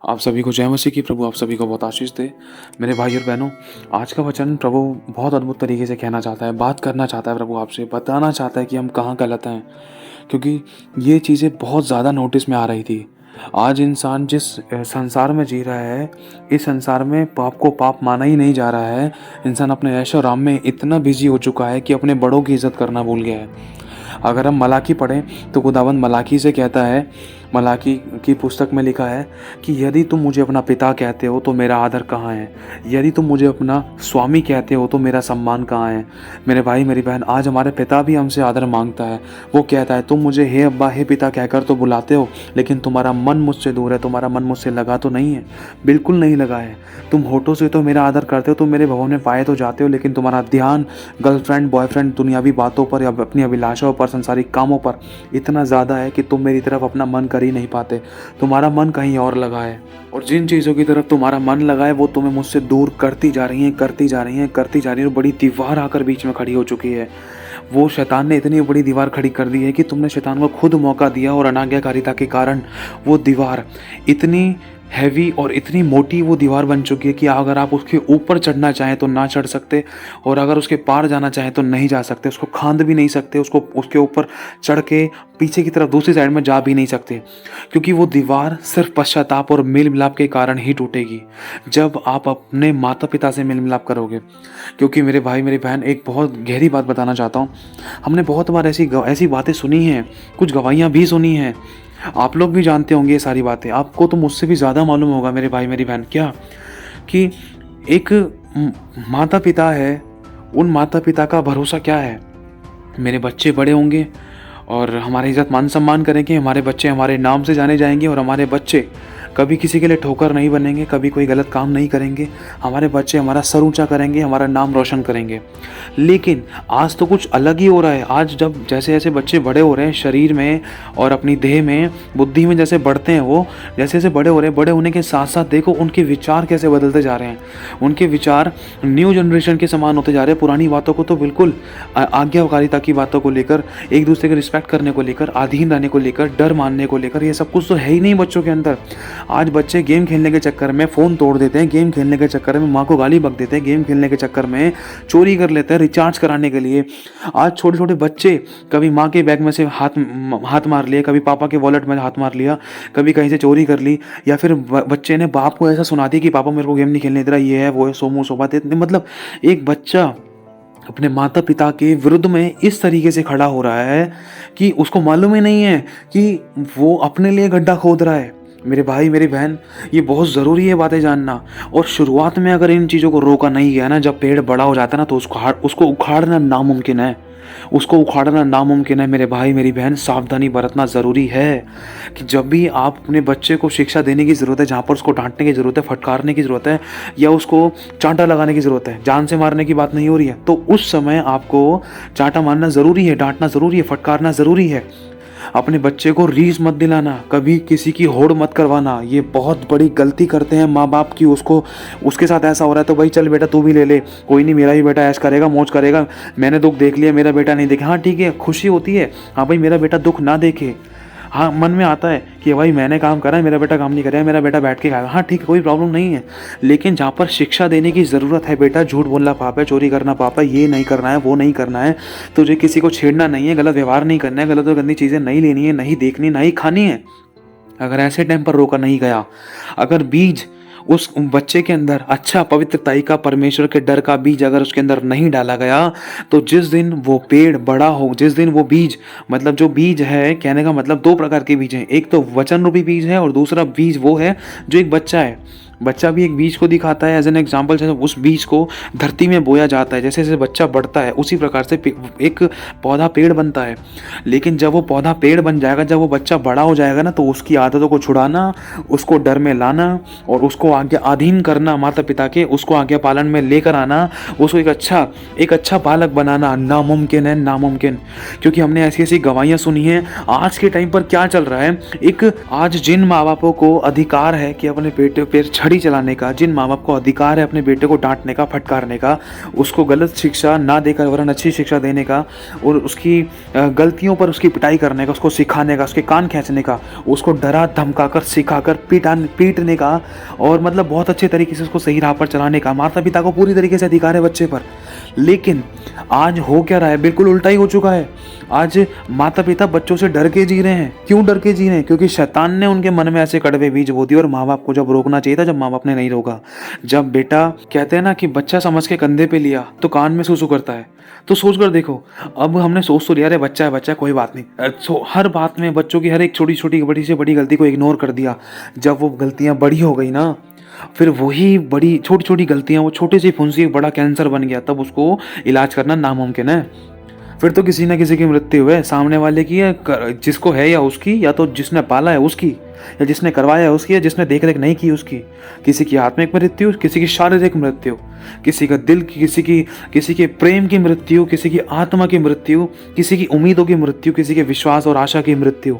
आप सभी को जय मसीह की। प्रभु आप सभी को बहुत आशीष दे। मेरे भाई और बहनों, आज का वचन प्रभु बहुत अद्भुत तरीके से कहना चाहता है, बात करना चाहता है। प्रभु आपसे बताना चाहता है कि हम कहाँ गलत हैं, क्योंकि ये चीज़ें बहुत ज़्यादा नोटिस में आ रही थी। आज इंसान जिस संसार में जी रहा है, इस संसार में पाप को पाप माना ही नहीं जा रहा है। इंसान अपने ऐशो आराम में इतना बिजी हो चुका है कि अपने बड़ों की इज्जत करना भूल गया है। अगर हम मलाकी पढ़ें तो खुदावंद मलाकी से कहता है, मलाकी की पुस्तक में लिखा है कि यदि तुम मुझे अपना पिता कहते हो तो मेरा आदर कहाँ है, यदि तुम मुझे अपना स्वामी कहते हो तो मेरा सम्मान कहाँ है। मेरे भाई मेरी बहन, आज हमारे पिता भी हमसे आदर मांगता है। वो कहता है तुम मुझे हे अब्बा हे पिता कहकर तो बुलाते हो, लेकिन तुम्हारा मन मुझसे दूर है, तुम्हारा मन मुझसे लगा तो नहीं है, बिल्कुल नहीं लगा है। तुम होठों से तो मेरा आदर करते हो, तुम मेरे भवन में पाए तो जाते हो, लेकिन तुम्हारा ध्यान गर्लफ्रेंड बॉयफ्रेंड दुनियावी बातों पर या अपनी अभिलाषाओं पर संसारिक कामों पर इतना ज़्यादा है कि तुम मेरी तरफ अपना मन कर ही नहीं पाते। तुम्हारा मन कहीं और लगा है, और जिन चीज़ों की तरफ तुम्हारा मन लगा है वो तुम्हें मुझसे दूर करती जा रही हैं, करती जा रही हैं, करती जा रही हैं। और बड़ी दीवार आकर बीच में खड़ी हो चुकी है। वो शैतान ने इतनी बड़ी दीवार खड़ी कर दी है कि तुमने शैतान को खुद मौका दिया, और अनाज्ञाकारिता के कारण वो दीवार इतनी हैवी और इतनी मोटी वो दीवार बन चुकी है कि अगर आप उसके ऊपर चढ़ना चाहें तो ना चढ़ सकते, और अगर उसके पार जाना चाहें तो नहीं जा सकते। उसको खांद भी नहीं सकते, उसको उसके ऊपर चढ़ के पीछे की तरफ दूसरी साइड में जा भी नहीं सकते, क्योंकि वो दीवार सिर्फ पश्चाताप और मेल मिलाप के कारण ही टूटेगी जब आप अपने माता पिता से मेल मिलाप करोगे। क्योंकि मेरे भाई मेरी बहन, एक बहुत गहरी बात बताना चाहता हूँ। हमने बहुत बार ऐसी बातें सुनी हैं, कुछ गवाहियाँ भी सुनी हैं। आप लोग भी जानते होंगे ये सारी बातें, आपको तो मुझसे भी ज़्यादा मालूम होगा मेरे भाई मेरी बहन, क्या कि एक माता पिता है, उन माता पिता का भरोसा क्या है। मेरे बच्चे बड़े होंगे और हमारी इज़्ज़त मान सम्मान करेंगे, हमारे बच्चे हमारे नाम से जाने जाएंगे, और हमारे बच्चे कभी किसी के लिए ठोकर नहीं बनेंगे, कभी कोई गलत काम नहीं करेंगे। हमारे बच्चे हमारा सर ऊंचा करेंगे, हमारा नाम रोशन करेंगे। लेकिन आज तो कुछ अलग ही हो रहा है। आज जब जैसे जैसे बच्चे बड़े हो रहे हैं, शरीर में और अपनी देह में, बुद्धि में जैसे बढ़ते हैं, वो जैसे जैसे बड़े हो रहे हैं, बड़े होने के साथ साथ देखो उनके विचार कैसे बदलते जा रहे हैं। उनके विचार न्यू जनरेशन के समान होते जा रहे हैं। पुरानी बातों को तो बिल्कुल आज्ञाकारिता की बातों को लेकर, एक दूसरे के रिस्पेक्ट करने को लेकर, अधीन रहने को लेकर, डर मानने को लेकर, ये सब कुछ तो है ही नहीं बच्चों के अंदर। आज बच्चे गेम खेलने के चक्कर में फ़ोन तोड़ देते हैं, गेम खेलने के चक्कर में माँ को गाली बक देते हैं, गेम खेलने के चक्कर में चोरी कर लेते हैं रिचार्ज कराने के लिए। आज छोटे छोटे बच्चे कभी माँ के बैग में से हाथ मार लिया, कभी पापा के वॉलेट में हाथ मार लिया, कभी कहीं से चोरी कर ली, या फिर बच्चे ने बाप को ऐसा सुना दिया कि पापा मेरे को गेम नहीं खेलने दे रहा, ये है वो है, सोमू सोबा देते। मतलब एक बच्चा अपने माता पिता के विरुद्ध में इस तरीके से खड़ा हो रहा है कि उसको मालूम ही नहीं है कि वो अपने लिए गड्ढा खोद रहा है। मेरे भाई मेरी बहन, ये बहुत ज़रूरी है बातें जानना। और शुरुआत में अगर इन चीज़ों को रोका नहीं गया ना, जब पेड़ बड़ा हो जाता है ना, तो उसको उखाड़ना नामुमकिन है। उसको उखाड़ना नामुमकिन है। मेरे भाई मेरी बहन, सावधानी बरतना ज़रूरी है कि जब भी आप अपने बच्चे को शिक्षा देने की ज़रूरत है, जहाँ पर उसको डांटने की ज़रूरत है, फटकारने की ज़रूरत है, या उसको चांटा लगाने की ज़रूरत है, जान से मारने की बात नहीं हो रही है, तो उस समय आपको चांटा मारना ज़रूरी है, डांटना ज़रूरी है, फटकारना ज़रूरी है। अपने बच्चे को रीस मत दिलाना, कभी किसी की होड़ मत करवाना। ये बहुत बड़ी गलती करते हैं माँ बाप की। उसके साथ ऐसा हो रहा है तो भाई चल बेटा तू भी ले ले, कोई नहीं, मेरा भी बेटा ऐश करेगा, मौज करेगा, मैंने दुख देख लिया, मेरा बेटा नहीं देखे। हाँ ठीक है, खुशी होती है, हाँ भाई मेरा बेटा दुख ना देखे। हाँ मन में आता है कि भाई मैंने काम करा है, मेरा बेटा काम नहीं करेगा, मेरा बेटा बैठ के खाएगा। हाँ ठीक है, कोई प्रॉब्लम नहीं है। लेकिन जहाँ पर शिक्षा देने की ज़रूरत है, बेटा झूठ बोलना पाप है, चोरी करना पाप है, ये नहीं करना है, वो नहीं करना है, तुझे किसी को छेड़ना नहीं है, गलत व्यवहार नहीं करना है, गलत और गंदी चीज़ें नहीं लेनी है, नहीं देखनी, नहीं खानी है। अगर ऐसे टाइम पर रोका नहीं गया, अगर बीज उस बच्चे के अंदर अच्छा पवित्रताई का, परमेश्वर के डर का बीज अगर उसके अंदर नहीं डाला गया, तो जिस दिन वो पेड़ बड़ा हो, जिस दिन वो बीज, मतलब जो बीज है, कहने का मतलब दो प्रकार के बीज हैं, एक तो वचन रूपी बीज है और दूसरा बीज वो है जो एक बच्चा है। बच्चा भी एक बीज को दिखाता है एज एन एग्जाम्पल। जैसे उस बीज को धरती में बोया जाता है, जैसे जैसे बच्चा बढ़ता है उसी प्रकार से एक पौधा पेड़ बनता है। लेकिन जब वो पौधा पेड़ बन जाएगा, जब वो बच्चा बड़ा हो जाएगा ना, तो उसकी आदतों को छुड़ाना, उसको डर में लाना और उसको आज्ञा अधीन करना माता पिता के, उसको आज्ञा पालन में लेकर आना, उसको एक अच्छा बालक बनाना नामुमकिन है, नामुमकिन। क्योंकि हमने ऐसी ऐसी गवाहियाँ सुनी हैं। आज के टाइम पर क्या चल रहा है, एक आज जिन माँ बापों को अधिकार है कि अपने पेट पैर छड़ी चलाने का, जिन माँ बाप को अधिकार है अपने बेटे को डांटने का, फटकारने का, उसको गलत शिक्षा ना देकर वरन अच्छी शिक्षा देने का, और उसकी गलतियों पर उसकी पिटाई करने का, उसको सिखाने का, उसके कान खींचने का, उसको डरा धमकाकर सिखाकर पीटने का, और मतलब बहुत अच्छे तरीके से उसको सही राह पर चलाने का। माता पिता को पूरी तरीके से अधिकार है बच्चे पर। लेकिन आज हो क्या रहा है, बिल्कुल उल्टा ही हो चुका है। आज माता पिता बच्चों से डर के जी रहे हैं। क्यों डर के जी रहे हैं? क्योंकि शैतान ने उनके मन में ऐसे कड़वे बीज बो दिए, और माँ बाप को जब रोकना चाहिए था, जब माँ बाप ने नहीं रोका। जब बेटा, कहते हैं ना कि बच्चा समझ के कंधे पे लिया तो कान में सूसू करता है। तो सोच कर देखो, अब हमने सोच तो लिया अरे बच्चा है, बच्चा है, कोई बात नहीं। हर बात में बच्चों की हर एक छोटी छोटी बड़ी से बड़ी गलती को इग्नोर कर दिया। जब वो गलतियां बड़ी हो गई ना, फिर वही बड़ी छोटी छोटी गलतियां, वो छोटी सी फुंसी एक बड़ा कैंसर बन गया, तब उसको इलाज करना नामुमकिन है। फिर तो किसी ना किसी की मृत्यु है, सामने वाले की है, जिसको है या उसकी, या तो जिसने पाला है उसकी, या जिसने करवाया है उसकी, या जिसने देख रेख नहीं की उसकी। किसी की आत्मिक मृत्यु, किसी की शारीरिक मृत्यु, किसी का दिल की, किसी के प्रेम की मृत्यु, किसी की आत्मा की मृत्यु, किसी की उम्मीदों की मृत्यु, किसी के विश्वास और आशा की मृत्यु।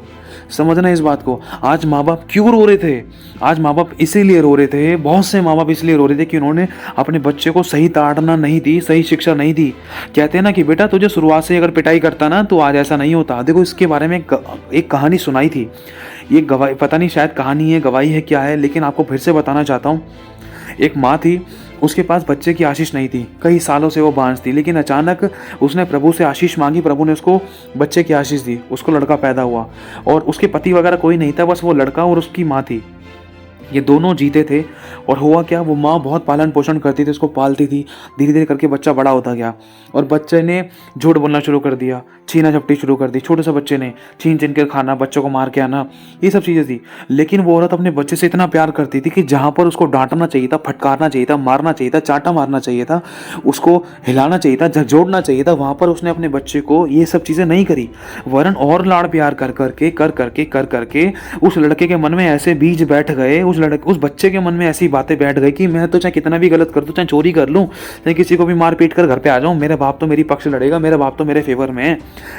समझना इस बात को। आज माँ बाप क्यों रो रहे थे? आज माँ बाप इसीलिए रो रहे थे, बहुत से माँ बाप इसलिए रो रहे थे कि उन्होंने अपने बच्चे को सही ताड़ना नहीं दी, सही शिक्षा नहीं दी। कहते हैं ना कि बेटा तुझे शुरुआत से अगर पिटाई करता ना तो आज ऐसा नहीं होता। देखो, इसके बारे में एक कहानी सुनाई थी। ये गवाही, पता नहीं शायद कहानी है, गवाही है, क्या है, लेकिन आपको फिर से बताना चाहता हूँ। एक माँ थी, उसके पास बच्चे की आशीष नहीं थी, कई सालों से वो बांझ थी, लेकिन अचानक उसने प्रभु से आशीष मांगी, प्रभु ने उसको बच्चे की आशीष दी, उसको लड़का पैदा हुआ। और उसके पति वगैरह कोई नहीं था, बस वो लड़का और उसकी माँ थी। ये दोनों जीते थे। और हुआ क्या, वो माँ बहुत पालन पोषण करती थी, उसको पालती थी। धीरे धीरे करके बच्चा बड़ा होता गया, और बच्चे ने झूठ बोलना शुरू कर दिया, छीना झपटी शुरू कर दी। छोटे से बच्चे ने छीन छीन कर खाना, बच्चों को मार के आना, ये सब चीज़ें थी। लेकिन वो औरत अपने बच्चे से इतना प्यार करती थी कि जहाँ पर उसको डांटना चाहिए था, फटकारना चाहिए था, मारना चाहिए था, चांटा मारना चाहिए था, उसको हिलाना चाहिए था, झकझोड़ना चाहिए था, वहाँ पर उसने अपने बच्चे को ये सब चीज़ें नहीं करी। वरन और लाड़ प्यार कर करके उस लड़के के मन में ऐसे बीज बैठ गए, उस बच्चे के मन में ऐसी बातें बैठ गई कि मैं तो चाहे कितना भी गलत कर दूं, चाहे चोरी कर लूं, चाहे किसी को भी मार पीट कर घर पे आ जाऊं, मेरे बाप तो मेरी पक्ष लड़ेगा, मेरा बाप तो मेरे फेवर में है,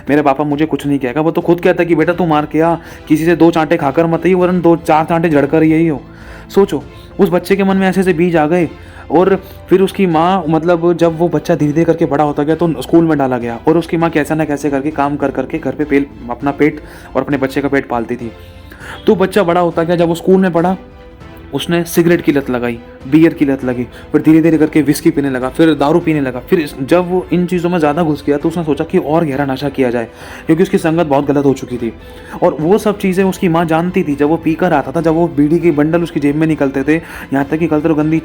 मेरे पापा मुझे कुछ नहीं कहेगा। वो तो खुद कहता है कि बेटा तू मार के आ, किसी से 2 चांटे खाकर मत ही, वरन 2-4 चांटे जड़कर यही हो। सोचो, उस बच्चे के मन में ऐसे बीज आ गए। और फिर उसकी माँ, मतलब जब वो बच्चा धीरे धीरे करके बड़ा होता गया तो स्कूल में डाला गया, और उसकी माँ कैसे ना कैसे करके काम कर करके घर पे अपना पेट और अपने बच्चे का पेट पालती थी। तो बच्चा बड़ा होता गया। जब वो स्कूल में पढ़ा, उसने सिगरेट की लत लगाई, बियर की लत लगी, फिर धीरे धीरे करके विस्की पीने लगा, फिर दारू पीने लगा। फिर जब वो इन चीज़ों में ज़्यादा घुस गया तो उसने सोचा कि और गहरा नशा किया जाए, क्योंकि उसकी संगत बहुत गलत हो चुकी थी। और वो सब चीज़ें उसकी माँ जानती थी। जब वो पीकर आता था, जब वो बीड़ी के बंडल उसकी जेब में निकलते थे, यहाँ तक कि गंदी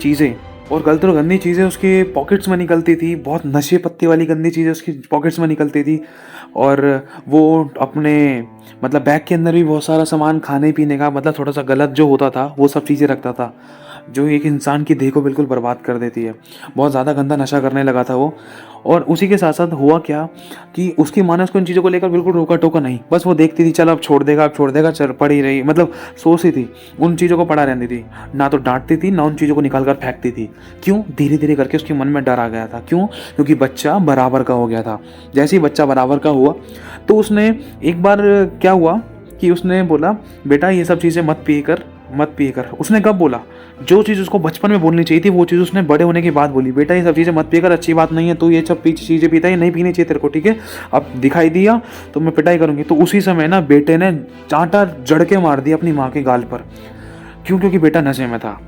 चीज़ें उसके पॉकेट्स में निकलती थी, बहुत नशे पत्ती वाली गंदी चीज़ें उसकी पॉकेट्स में निकलती थी। और वो अपने, मतलब बैग के अंदर भी बहुत सारा सामान खाने पीने का, मतलब थोड़ा सा गलत जो होता था वो सब चीज़ें रखता था, जो एक इंसान की देह को बिल्कुल बर्बाद कर देती है। बहुत ज़्यादा गंदा नशा करने लगा था वो। और उसी के साथ साथ हुआ क्या कि उसकी माँ ने उसको इन चीज़ों को लेकर बिल्कुल रोका टोका नहीं, बस वो देखती थी, चल अब छोड़ देगा, चल पड़ी रही, मतलब सोचती थी, उन चीज़ों को पड़ा रहती थी, ना तो डांटती थी, ना उन चीज़ों को निकाल कर फेंकती थी। क्यों? धीरे धीरे करके उसके मन में डर आ गया था। क्यों? क्योंकि बच्चा बराबर का हो गया था। जैसे ही बच्चा बराबर का हुआ तो उसने एक बार क्या हुआ कि उसने बोला, बेटा ये सब चीज़ें मत पिए कर। उसने कब बोला? जो चीज़ उसको बचपन में बोलनी चाहिए थी वो चीज़ उसने बड़े होने के बाद बोली। बेटा ये सब चीज़ें मत पिए कर, अच्छी बात नहीं है, तो ये सब चीज़ें पीता है, नहीं पीनी चाहिए तेरे को, ठीक है? अब दिखाई दिया तो मैं पिटाई करूँगी। तो उसी समय ना बेटे ने चांटा जड़ के मार दिया अपनी माँ के गाल पर। क्यों? क्योंकि बेटा नशे में था।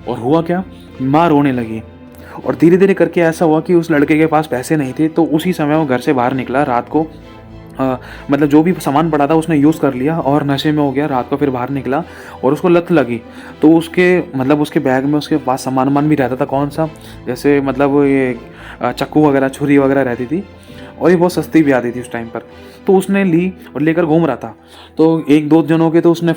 और हुआ क्या, माँ रोने लगी। और धीरे धीरे करके ऐसा हुआ कि उस लड़के के पास पैसे नहीं थे, तो उसी समय वो घर से बाहर निकला रात को। मतलब जो भी सामान पड़ा था उसने यूज़ कर लिया और नशे में हो गया। रात को फिर बाहर निकला और उसको लत लगी। तो उसके बैग में उसके पास सामान भी रहता था। कौन सा? जैसे मतलब ये चाकू वगैरह, छुरी वगैरह रहती थी, और ये बहुत सस्ती भी आती थी उस टाइम पर। तो उसने ली और लेकर घूम रहा था। तो 1-2 जनों के तो उसने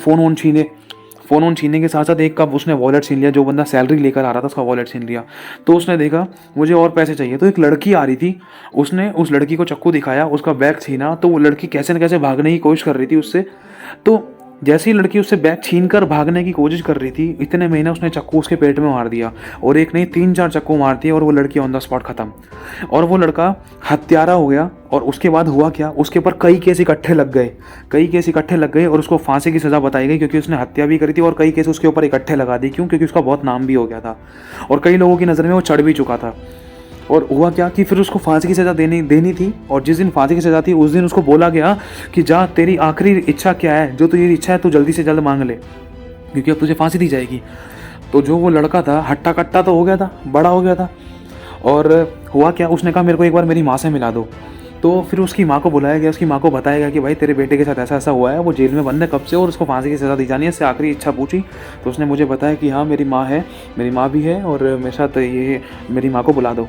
फ़ोन छीनने के साथ साथ एक का उसने वॉलेट छीन लिया। जो बंदा सैलरी लेकर आ रहा था उसका वॉलेट छीन लिया। तो उसने देखा मुझे और पैसे चाहिए, तो एक लड़की आ रही थी, उसने उस लड़की को चाकू दिखाया, उसका बैग छीना। तो वो लड़की कैसे न कैसे भागने की कोशिश कर रही थी उससे। तो जैसे ही लड़की उससे बैग छीनकर भागने की कोशिश कर रही थी, इतने में ही ना उसने चाकू उसके पेट में मार दिया, और एक नहीं 3-4 चाकू मार दिए, और वो लड़की ऑन द स्पॉट खत्म। और वो लड़का हत्यारा हो गया। और उसके बाद हुआ क्या, उसके ऊपर कई केस इकट्ठे लग गए, और उसको फांसी की सज़ा बताई गई, क्योंकि उसने हत्या भी करी थी, और कई केस उसके ऊपर इकट्ठे लगा दी। क्यों? क्योंकि उसका बहुत नाम भी हो गया था, और कई लोगों की नज़र में वो चढ़ भी चुका था। और हुआ क्या कि फिर उसको फांसी की सज़ा देनी थी, और जिस दिन फांसी की सज़ा थी उस दिन उसको बोला गया कि जा, तेरी आखिरी इच्छा क्या है, जो तेरी इच्छा है तू जल्दी से जल्द मांग ले, क्योंकि अब तुझे फांसी दी जाएगी। तो जो वो लड़का था हट्टा कट्टा तो हो गया था, बड़ा हो गया था, और हुआ क्या, उसने कहा मेरे को एक बार मेरी माँ से मिला दो। तो फिर उसकी माँ को बुलाया गया, उसकी माँ को बताया गया कि भाई तेरे बेटे के साथ ऐसा ऐसा हुआ है, वो जेल में बंद है कब से, और उसको फांसी की सज़ा दी जानी है, इससे आखिरी इच्छा पूछी। तो उसने मुझे बताया कि हाँ मेरी माँ है, मेरी माँ भी है, और मेरे साथ ये, मेरी माँ को बुला दो।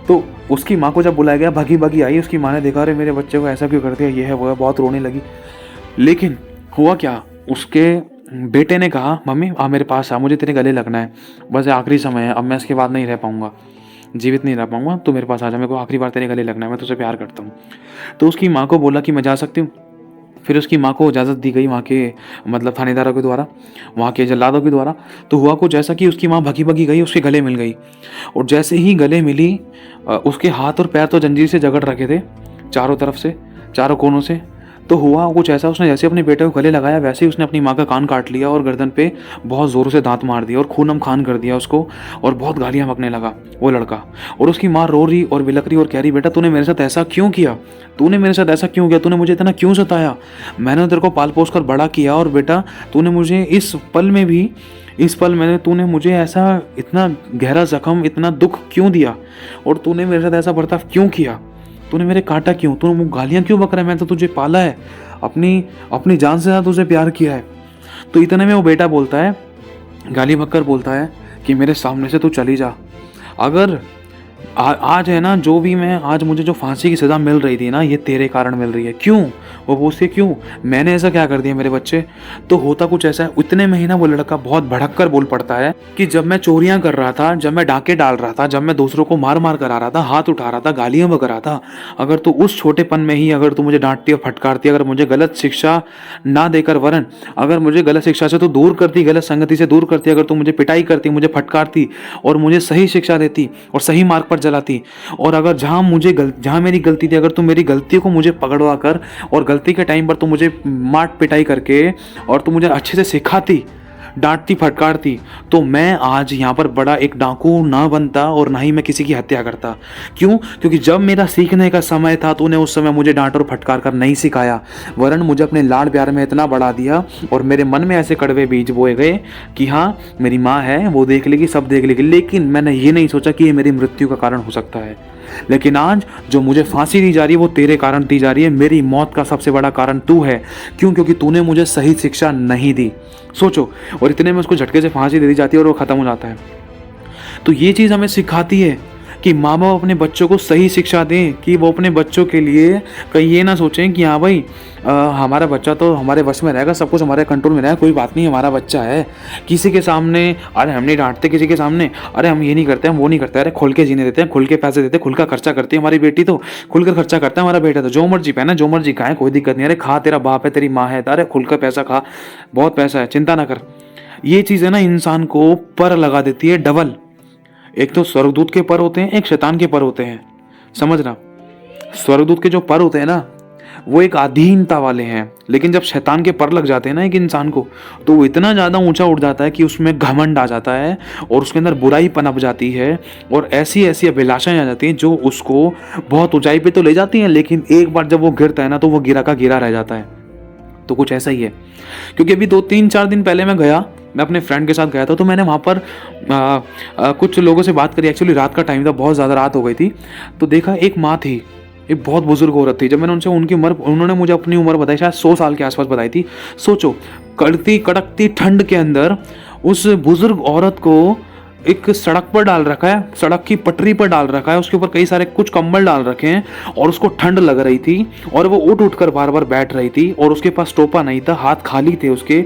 तो उसकी माँ को जब बुलाया गया, भगी भगी आई, उसकी माँ ने देखा, अरे मेरे बच्चे को ऐसा क्यों कर दिया, ये है वो है, बहुत रोने लगी। लेकिन हुआ क्या, उसके बेटे ने कहा मम्मी आ मेरे पास आ, मुझे तेरे गले लगना है, बस आखिरी समय है, अब मैं इसके बाद नहीं रह पाऊँगा, जीवित नहीं रह पाऊँगा, तो मेरे पास आ जा, मेरे को आखिरी बार तेरे गले लगना है, मैं तुझसे प्यार करता हूँ। तो उसकी माँ को बोला कि मैं जा सकती हूँ। फिर उसकी माँ को इजाज़त दी गई वहाँ के मतलब थानेदारों के द्वारा, वहाँ के जल्लादों के द्वारा। तो हुआ को जैसा कि उसकी माँ भगी भगी गई, उसके गले मिल गई, और जैसे ही गले मिली, उसके हाथ और पैर तो जंजीर से जकड़ रखे थे चारों तरफ से, चारों कोनों से। तो हुआ कुछ ऐसा, उसने जैसे अपने बेटे को गले लगाया, वैसे ही उसने अपनी माँ का कान काट लिया, और गर्दन पे बहुत ज़ोरों से दांत मार दिया, और खूनम खान कर दिया उसको, और बहुत गालियाँ बकने लगा वो लड़का। और उसकी माँ रो रही और बिलक रही और कह रही, बेटा तूने मेरे साथ ऐसा क्यों किया, तूने मेरे साथ ऐसा क्यों किया, तूने मुझे इतना क्यों सताया, मैंने तेरे को पाल पोस कर बड़ा किया, और बेटा तूने मुझे इस पल में तूने मुझे ऐसा इतना गहरा जख्म, इतना दुख क्यों दिया, और तूने मेरे साथ ऐसा बर्ताव क्यों किया, तूने मेरे काटा क्यों, तूने मुझे गालियाँ क्यों बक रहा है, मैं तो तुझे पाला है, अपनी जान से ज़्यादा तुझे प्यार किया है। तो इतने में वो बेटा बोलता है, गाली बककर बोलता है कि मेरे सामने से तू चली जा। अगर आज है ना, जो भी मैं आज मुझे जो फांसी की सज़ा मिल रही थी ना, ये तेरे कारण मिल रही है। क्यों? वो पूछती है क्यों, मैंने ऐसा क्या कर दिया मेरे बच्चे। तो होता कुछ ऐसा है, उतने में ही ना वो लड़का बहुत भड़क कर बोल पड़ता है कि जब मैं चोरियां कर रहा था, जब मैं डाके डाल रहा था, जब मैं दूसरों को मार मार कर आ रहा था, हाथ उठा रहा था, गालियां बक रहा था, अगर तू उस छोटेपन में ही अगर तू मुझे डांटती और फटकारती, अगर मुझे गलत शिक्षा ना देकर, वरन अगर मुझे गलत शिक्षा से तो दूर करती, गलत संगति से दूर करती, अगर तू मुझे पिटाई करती, मुझे फटकारती, और मुझे सही शिक्षा देती और सही मार्ग पर जलाती, और अगर जहाँ मेरी गलती थी, अगर तू मेरी गलती को मुझे पकड़वा कर, और गलती के टाइम पर तू मुझे मार पिटाई करके, और तू मुझे अच्छे से सिखाती, डांटती, फटकारती, तो मैं आज यहाँ पर बड़ा एक डाकू ना बनता, और ना ही मैं किसी की हत्या करता। क्यों? क्योंकि जब मेरा सीखने का समय था, तूने उस समय मुझे डांट और फटकार कर नहीं सिखाया, वरन मुझे अपने लाड प्यार में इतना बढ़ा दिया, और मेरे मन में ऐसे कड़वे बीज बोए गए कि हाँ मेरी माँ है, वो देख लेगी, सब देख लेगी, लेकिन मैंने ये नहीं सोचा कि ये मेरी मृत्यु का कारण हो सकता है। लेकिन आज जो मुझे फांसी दी जा रही है, वो तेरे कारण दी जा रही है। मेरी मौत का सबसे बड़ा कारण तू है। क्यों? क्योंकि तूने मुझे सही शिक्षा नहीं दी। सोचो, और इतने में उसको झटके से फांसी दे दी जाती है, और वो खत्म हो जाता है। तो ये चीज़ हमें सिखाती है कि माँ बाप अपने बच्चों को सही शिक्षा दें, कि वो अपने बच्चों के लिए कहीं ये ना सोचें कि हाँ भाई हमारा बच्चा तो हमारे वश में रहेगा, सब कुछ हमारे कंट्रोल में रहेगा, कोई बात नहीं, हमारा बच्चा है, किसी के सामने अरे हम नहीं डांटते, किसी के सामने अरे हम ये नहीं करते, हम वो नहीं करते, अरे खुल के जीने देते हैं, खुल के पैसे देते हैं, खुल का खर्चा करती है हमारी बेटी, तो खुलकर खर्चा करता है हमारा बेटा, तो जो मर्जी पहना, जो मर्जी खाए, कोई दिक्कत नहीं, अरे खा, तेरा बाप है, तेरी माँ है, अरे खुल का पैसा खा, बहुत पैसा है, चिंता ना कर। ये चीज़ है ना, इंसान को पर लगा देती है डबल। एक तो स्वर्गदूत के पर होते हैं, एक शैतान के पर होते हैं, समझना। स्वर्गदूत के जो पर होते हैं ना, वो एक अधीनता वाले हैं, लेकिन जब शैतान के पर लग जाते हैं ना एक इंसान को, तो वो इतना ज़्यादा ऊंचा उठ जाता है कि उसमें घमंड आ जाता है, और उसके अंदर बुराई पनप जाती है, और ऐसी ऐसी अभिलाषाएं आ जाती हैं जो उसको बहुत ऊंचाई पे तो ले जाती हैं, लेकिन एक बार जब वो गिरता है ना, तो वो गिरा का गिरा रह जाता है। तो कुछ ऐसा ही है। क्योंकि अभी 2-3-4 दिन पहले मैं अपने फ्रेंड के साथ गया था, तो मैंने वहाँ पर कुछ लोगों से बात करी। एक्चुअली रात का टाइम था, बहुत ज़्यादा रात हो गई थी। तो देखा, एक माँ थी, एक बहुत बुजुर्ग औरत थी। जब मैंने उनसे उनकी उम्र, उन्होंने मुझे अपनी उम्र बताई, शायद 100 साल के आसपास बताई थी। सोचो, कड़कती ठंड के अंदर उस बुजुर्ग औरत को एक सड़क पर डाल रखा है, सड़क की पटरी पर डाल रखा है, उसके ऊपर कई सारे कुछ कंबल डाल रखे हैं, और उसको ठंड लग रही थी, और वो उठ कर बार बार बैठ रही थी, और उसके पास टोपा नहीं था, हाथ खाली थे उसके।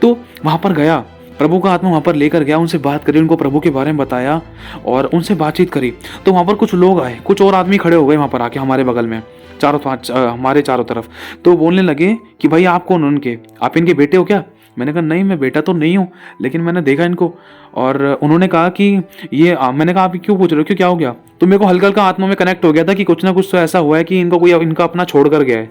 तो वहाँ पर गया, प्रभु का आत्मा वहाँ पर लेकर गया, उनसे बात करी, उनको प्रभु के बारे में बताया और उनसे बातचीत करी। तो वहाँ पर कुछ लोग आए, कुछ और आदमी खड़े हो गए वहाँ पर आके हमारे बगल में, हमारे चारों तरफ। तो बोलने लगे कि भाई आप कौन, उनके आप इनके बेटे हो क्या? मैंने कहा नहीं, मैं बेटा तो नहीं हूँ, लेकिन मैंने देखा इनको। और उन्होंने कहा कि ये मैंने कहा आप क्यों पूछ रहे हो, क्यों, क्या हो गया? तो मेरे को हल्का हल्का आत्मा में कनेक्ट हो गया था कि कुछ ना कुछ तो ऐसा हुआ है कि इनको कोई इनका अपना छोड़ कर गया है।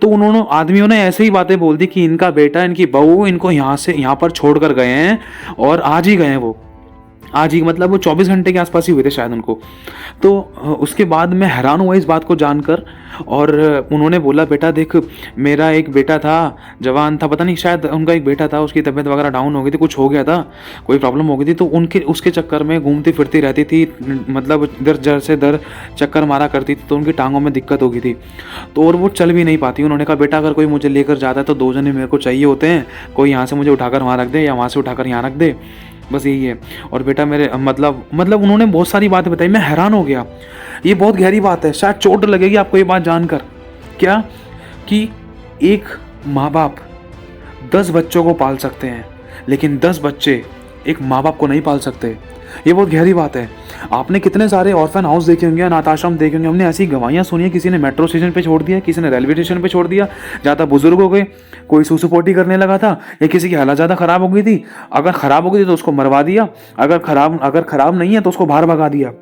तो उन्होंने आदमियों ने ऐसे ही बातें बोल दी कि इनका बेटा, इनकी बहू इनको यहाँ पर छोड़ कर गए हैं और आज ही गए हैं वो, आज ही, मतलब वो 24 घंटे के आसपास ही हुए थे शायद उनको। तो उसके बाद मैं हैरान हुआ इस बात को जानकर। और उन्होंने बोला बेटा देख, मेरा एक बेटा था, जवान था, पता नहीं शायद उनका एक बेटा था, उसकी तबीयत वगैरह डाउन हो गई थी, कुछ हो गया था, कोई प्रॉब्लम हो गई थी, तो उनके उसके चक्कर में घूमती फिरती रहती थी, मतलब इधर जर से दर चक्कर मारा करती थी, तो उनकी टांगों में दिक्कत हो गई थी, तो और वो चल भी नहीं पाती। उन्होंने कहा बेटा अगर कोई मुझे लेकर जाता है तो 2 जने मेरे को चाहिए होते हैं, कोई यहाँ से मुझे उठाकर वहाँ रख दे या वहाँ से उठाकर यहाँ रख दे, बस यही है। और बेटा मेरे मतलब उन्होंने बहुत सारी बातें बताई। मैं हैरान हो गया, ये बहुत गहरी बात है, शायद चोट लगेगी आपको ये बात जानकर। क्या कि एक माँ बाप 10 बच्चों को पाल सकते हैं, लेकिन 10 बच्चे एक माँ बाप को नहीं पाल सकते। ये बहुत गहरी बात है। आपने कितने सारे ऑर्फन हाउस देखे होंगे, अनाथ आश्रम देखे होंगे, हमने ऐसी गवाहियाँ सुनी है, किसी ने मेट्रो स्टेशन पे छोड़ दिया, किसी ने रेलवे स्टेशन पे छोड़ दिया, ज़्यादा बुजुर्ग हो गए, कोई सुसुपोटी करने लगा था, या किसी की हालत ज़्यादा ख़राब हो गई थी, अगर ख़राब हो गई थी तो उसको मरवा दिया, अगर ख़राब नहीं है तो उसको बाहर भगा दिया,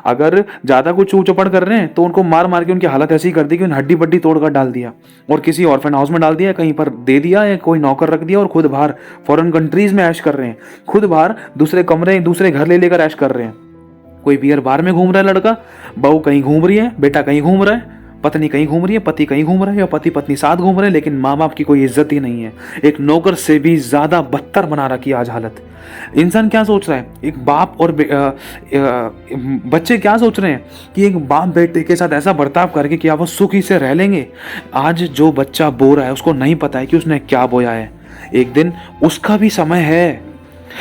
अगर ज़्यादा कुछ चू चपड़ कर रहे हैं तो उनको मार मार के उनकी हालत ऐसी कर दी कि उन्हें हड्डी बड्डी तोड़ कर डाल दिया, और किसी ऑर्फन हाउस में डाल दिया, कहीं पर दे दिया, या कोई नौकर रख दिया, और खुद बाहर फॉरेन कंट्रीज़ में ऐश कर रहे हैं, खुद बाहर दूसरे कमरे दूसरे घर ले लेकर ऐश कर रहे हैं। कोई बियर बार में घूम रहा है लड़का, बहू कहीं घूम रही है, बेटा कहीं घूम रहा है, पत्नी कहीं घूम रही है, पति कहीं घूम रहा है, या पति पत्नी साथ घूम रहे हैं, लेकिन माँ बाप की कोई इज्जत ही नहीं है। एक नौकर से भी ज़्यादा बदतर बना रखी आज हालत। इंसान क्या सोच रहा है, एक बाप और बच्चे क्या सोच रहे हैं कि एक बाप बेटे के साथ ऐसा बर्ताव करके क्या वो सुखी से रह लेंगे। आज जो बच्चा बो रहा है उसको नहीं पता है कि उसने क्या बोया है, एक दिन उसका भी समय है।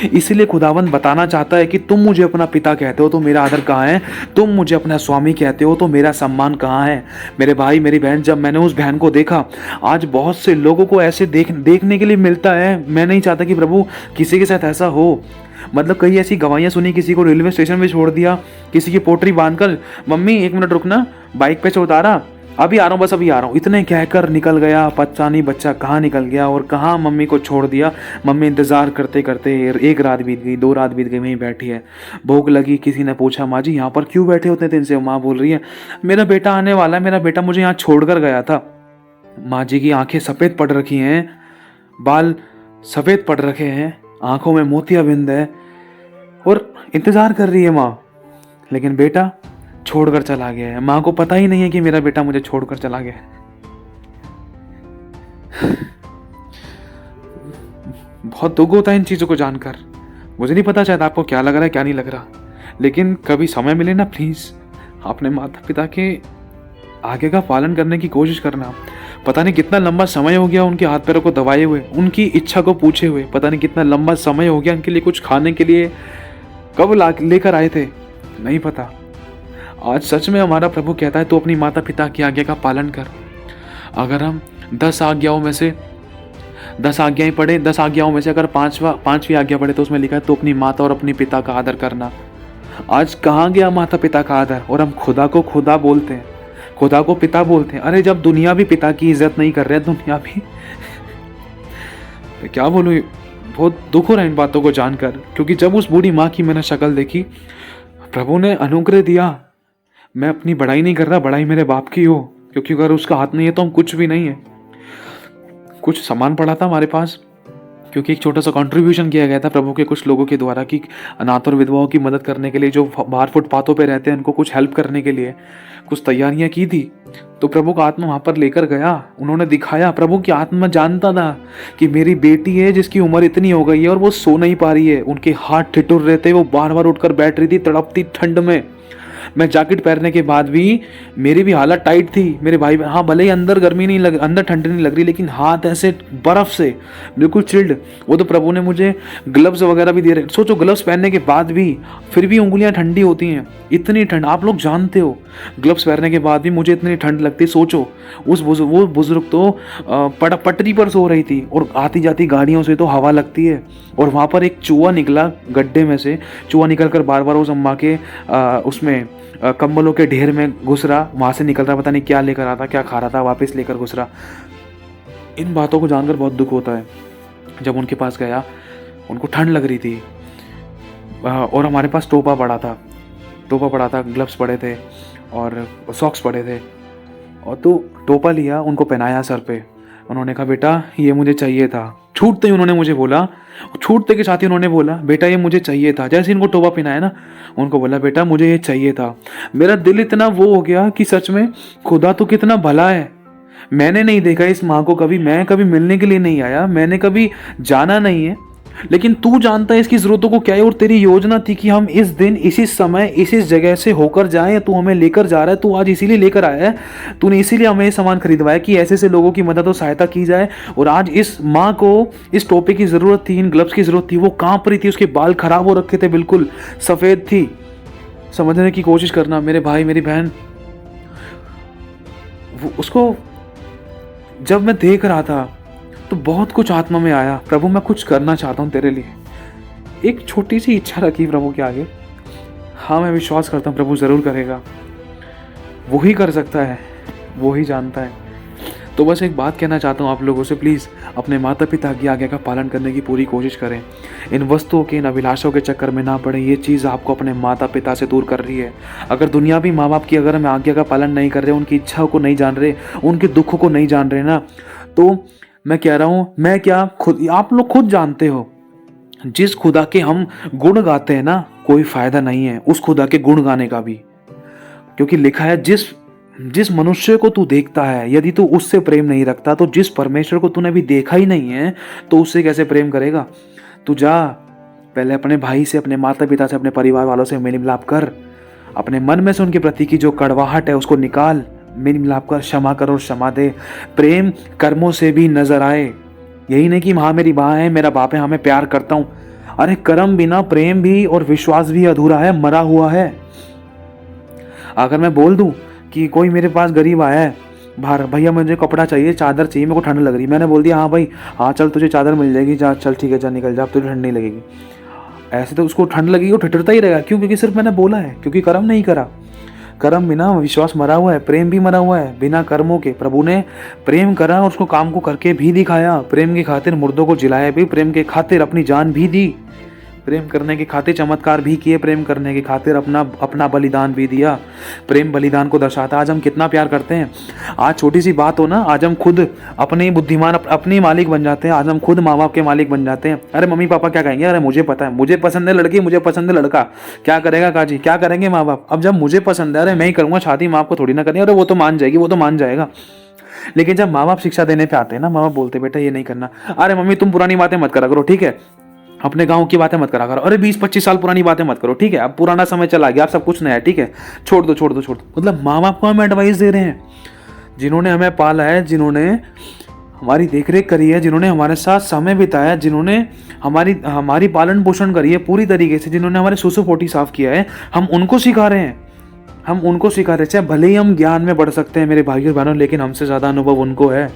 इसीलिए खुदावंद बताना चाहता है कि तुम मुझे अपना पिता कहते हो तो मेरा आदर कहाँ है, तुम मुझे अपना स्वामी कहते हो तो मेरा सम्मान कहाँ है। मेरे भाई मेरी बहन, जब मैंने उस बहन को देखा, आज बहुत से लोगों को ऐसे देखने के लिए मिलता है। मैं नहीं चाहता कि प्रभु किसी के साथ ऐसा हो। मतलब कई ऐसी गवाहियाँ सुनी, किसी को रेलवे स्टेशन पे छोड़ दिया, किसी की पोटरी बांधकर, मम्मी 1 मिनट रुकना, बाइक पे से उतारा, अभी आ रहा हूँ, बस अभी आ रहा हूँ, इतने कहकर निकल गया। पता नहीं बच्चा कहाँ निकल गया और कहाँ मम्मी को छोड़ दिया। मम्मी इंतज़ार करते करते 1 रात बीत गई, 2 रात बीत गई, वहीं बैठी है। भूख लगी, किसी ने पूछा माँ जी यहाँ पर क्यों बैठे होते दिन से? माँ बोल रही है मेरा बेटा आने वाला है, मेरा बेटा मुझे यहाँ छोड़ कर गया था। माँ जी की आंखें सफ़ेद पड़ रखी हैं, बाल सफ़ेद पड़ रखे हैं, आंखों में मोतियाबिंद है, और इंतज़ार कर रही है माँ, लेकिन बेटा छोड़कर चला गया है। माँ को पता ही नहीं है कि मेरा बेटा मुझे छोड़कर चला गया है। बहुत दुख होता है इन चीज़ों को जानकर। मुझे नहीं पता शायद आपको क्या लग रहा है, क्या नहीं लग रहा, लेकिन कभी समय मिले ना, प्लीज़ अपने माता पिता के आगे का पालन करने की कोशिश करना। पता नहीं कितना लंबा समय हो गया उनके हाथ पैरों को दबाए हुए, उनकी इच्छा को पूछे हुए। पता नहीं कितना लंबा समय हो गया उनके लिए कुछ खाने के लिए कब लेकर आए थे, नहीं पता। आज सच में हमारा प्रभु कहता है तो अपनी माता पिता की आज्ञा का पालन कर। अगर हम 10 आज्ञाओं में से 10 आज्ञाएं पढ़े, 10 आज्ञाओं में से अगर पांचवी आज्ञा पढ़े तो उसमें लिखा है तो अपनी माता और अपने पिता का आदर करना। आज कहाँ गया माता पिता का आदर, और हम खुदा को खुदा बोलते हैं, खुदा को पिता बोलते हैं। अरे जब दुनिया भी पिता की इज्जत नहीं कर रहे, दुनिया भी क्या बोलूँ, बहुत दुख हो रहा है इन बातों को जानकर। क्योंकि जब उस बूढ़ी माँ की मैंने शक्ल देखी, प्रभु ने अनुग्रह दिया। मैं अपनी बड़ाई नहीं कर रहा, बड़ाई मेरे बाप की हो, क्योंकि अगर उसका हाथ नहीं है तो हम कुछ भी नहीं है। कुछ सामान पड़ा था हमारे पास, क्योंकि एक छोटा सा कंट्रीब्यूशन किया गया था प्रभु के कुछ लोगों के द्वारा कि अनाथ और विधवाओं की मदद करने के लिए, जो बाहर फुटपाथों पे रहते हैं, उनको कुछ हेल्प करने के लिए कुछ तैयारियां की थी। तो प्रभु का आत्मा वहाँ पर लेकर गया, उन्होंने दिखाया। प्रभु की आत्मा जानता था कि मेरी बेटी है जिसकी उम्र इतनी हो गई है और वो सो नहीं पा रही है, उनके हाथ ठिठुर रहे थे, वो बार बार उठकर बैठ रही थी तड़पती ठंड में। मैं जैकेट पहनने के बाद भी मेरी भी हालत टाइट थी। मेरे भाई, हाँ भले ही अंदर गर्मी नहीं लग, अंदर ठंडी नहीं लग रही, लेकिन हाथ ऐसे बर्फ से बिल्कुल चिल्ड। वो तो प्रभु ने मुझे ग्लव्स वगैरह भी दे रहे। सोचो, ग्लव्स पहनने के बाद भी फिर भी उंगलियां ठंडी होती हैं, इतनी ठंड। आप लोग जानते हो, ग्लव्स पहनने के बाद भी मुझे इतनी ठंड लगती। सोचो, वो बुजुर्ग तो पटरी पर सो रही थी और आती जाती गाड़ियों से तो हवा लगती है, और वहाँ पर एक चूहा निकला गड्ढे में से। चूहा निकल कर बार बार उस अम्मा के उसमें कंबलों के ढेर में घुस रहा, वहाँ से निकल रहा, पता नहीं क्या लेकर आता, क्या खा रहा था, वापस लेकर घुस रहा। इन बातों को जानकर बहुत दुख होता है। जब उनके पास गया, उनको ठंड लग रही थी, और हमारे पास टोपा पड़ा था, ग्लव्स पड़े थे और सॉक्स पड़े थे। और तो टोपा लिया, उनको पहनाया सर पे। उन्होंने कहा, बेटा ये मुझे चाहिए था। छूटते ही उन्होंने मुझे बोला, छूटते के साथ ही उन्होंने बोला, बेटा ये मुझे चाहिए था। जैसे इनको टोपा पहनाया ना, उनको बोला, बेटा मुझे ये चाहिए था। मेरा दिल इतना वो हो गया कि सच में खुदा तो कितना भला है। मैंने नहीं देखा इस माँ को कभी, मैं कभी मिलने के लिए नहीं आया, मैंने कभी जाना नहीं है, लेकिन तू जानता है इसकी ज़रूरतों को क्या है। और तेरी योजना थी कि हम इस दिन, इसी समय, इसी जगह से होकर जाएं। तू हमें लेकर जा रहा है, तू आज इसीलिए लेकर आया है। तूने इसीलिए हमें ये सामान खरीदवाया कि ऐसे ऐसे लोगों की मदद और सहायता की जाए। और आज इस माँ को इस टोपे की ज़रूरत थी, इन ग्लव्स की ज़रूरत थी। वो कांप रही थी, उसके बाल खराब हो रखे थे, बिल्कुल सफ़ेद थी। समझने की कोशिश करना मेरे भाई, मेरी बहन। उसको जब मैं देख रहा था तो बहुत कुछ आत्मा में आया। प्रभु मैं कुछ करना चाहता हूँ तेरे लिए। एक छोटी सी इच्छा रखी प्रभु के आगे। हाँ, मैं विश्वास करता हूँ प्रभु ज़रूर करेगा। वो ही कर सकता है, वो ही जानता है। तो बस एक बात कहना चाहता हूँ आप लोगों से, प्लीज़ अपने माता पिता की आज्ञा का पालन करने की पूरी कोशिश करें। इन वस्तुओं के, इन अभिलाषों के चक्कर में ना पड़े। ये चीज़ आपको अपने माता पिता से दूर कर रही है। अगर दुनियावी माँ बाप की अगर हम आज्ञा का पालन नहीं कर रहे, उनकी इच्छाओं को नहीं जान रहे, उनके दुखों को नहीं जान रहे ना, तो मैं कह रहा हूँ, मैं क्या, खुद आप लोग खुद जानते हो, जिस खुदा के हम गुण गाते हैं ना, कोई फायदा नहीं है उस खुदा के गुण गाने का भी। क्योंकि लिखा है, जिस मनुष्य को तू देखता है, यदि तू उससे प्रेम नहीं रखता, तो जिस परमेश्वर को तूने अभी देखा ही नहीं है, तो उससे कैसे प्रेम करेगा। तू जा, पहले अपने भाई से, अपने माता पिता से, अपने परिवार वालों से मेल मिलाप कर। अपने मन में से उनके प्रति की जो कड़वाहट है उसको निकाल, मेल मिलाप कर, क्षमा कर और क्षमा दे। प्रेम कर्मों से भी नजर आए। यही नहीं कि हाँ मेरी माँ है, मेरा बाप है, हाँ मैं प्यार करता हूँ। अरे कर्म बिना प्रेम भी और विश्वास भी अधूरा है, मरा हुआ है। अगर मैं बोल दूं कि कोई मेरे पास गरीब आया है बाहर, भैया मुझे कपड़ा चाहिए, चादर चाहिए, मेरे को ठंड लग रही, मैंने बोल दिया हाँ भाई, हाँ चल तुझे चादर मिल जाएगी, जा चल ठीक है, जा निकल जा, अब तुझे ठंड नहीं लगेगी। ऐसे तो उसको ठंड लगेगी, वो ठिठुरता ही रहेगा। क्यों? क्योंकि सिर्फ मैंने बोला है, क्योंकि कर्म नहीं करा। कर्म बिना विश्वास मरा हुआ है, प्रेम भी मरा हुआ है बिना कर्मों के। प्रभु ने प्रेम करा और उसको काम को करके भी दिखाया। प्रेम की खातिर मुर्दों को जिलाया भी, प्रेम के खातिर अपनी जान भी दी, प्रेम करने की खातिर चमत्कार भी किए, प्रेम करने की खातिर अपना बलिदान भी दिया। प्रेम बलिदान को दर्शाता है। आज हम कितना प्यार करते हैं। आज छोटी सी बात हो ना, आज हम खुद अपने बुद्धिमान, अपने मालिक बन जाते हैं। आज हम खुद माँ बाप के मालिक बन जाते हैं। अरे मम्मी पापा क्या कहेंगे, अरे मुझे पता है, मुझे पसंद है लड़की, मुझे पसंद है लड़का, क्या करेगा काजी, क्या करेंगे माँ बाप। अब जब मुझे पसंद है, अरे मैं ही करूँगा शादी, माँ आपको थोड़ी ना करें, अरे वो तो मान जाएगी, वो तो मान जाएगा। लेकिन जब माँ बाप शिक्षा देने पे आते हैं ना, माँ बाप बोलते बेटा ये नहीं करना, अरे मम्मी तुम पुरानी बातें मत करा करो, ठीक है, अपने गांव की बातें मत करा करो, अरे 20-25 साल पुरानी बातें मत करो, ठीक है, अब पुराना समय चला गया, अब सब कुछ नया है, ठीक है, छोड़ दो छोड़ दो छोड़ दो। मतलब माँ बाप को हम एडवाइस दे रहे हैं, जिन्होंने हमें पाला है, जिन्होंने हमारी देखरेख करी है, जिन्होंने हमारे साथ समय बिताया, जिन्होंने हमारी पालन पोषण करी है पूरी तरीके से, जिन्होंने हमारे सुसु पोटी साफ किया है, हम उनको सिखा रहे हैं। हम उनको सिखा रहे हैं। भले ही हम ज्ञान में बढ़ सकते हैं मेरे भाइयों बहनों, लेकिन हमसे ज़्यादा अनुभव उनको है।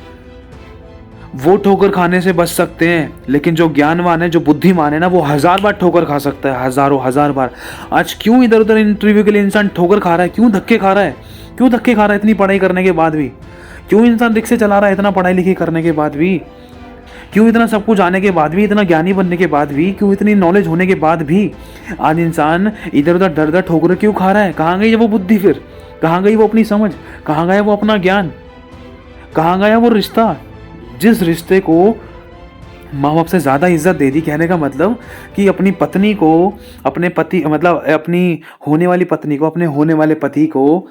वो ठोकर खाने से बच सकते हैं, लेकिन जो ज्ञानवान है, जो बुद्धिमान है ना, वो 1000 बार ठोकर खा सकता है, हजार बार। आज क्यों इधर उधर इंटरव्यू के लिए इंसान ठोकर खा रहा है, क्यों धक्के खा रहा है, क्यों धक्के खा रहा है इतनी पढ़ाई करने के बाद भी? क्यों इंसान रिक्शे चला रहा है इतना पढ़ाई लिखाई करने के बाद भी? क्यों इतना सब कुछ आने के बाद भी, इतना ज्ञानी बनने के बाद भी, क्यों इतनी नॉलेज होने के बाद भी आज इंसान इधर उधर डर डर ठोकर क्यों खा रहा है? कहाँ गई वो बुद्धि फिर? कहाँ गई वो अपनी समझ? कहाँ गया वो अपना ज्ञान? कहाँ गया वो रिश्ता, जिस रिश्ते को माँ बाप से ज़्यादा इज्जत दे दी? कहने का मतलब कि अपनी पत्नी को, अपने पति, मतलब अपनी होने वाली पत्नी को, अपने होने वाले पति को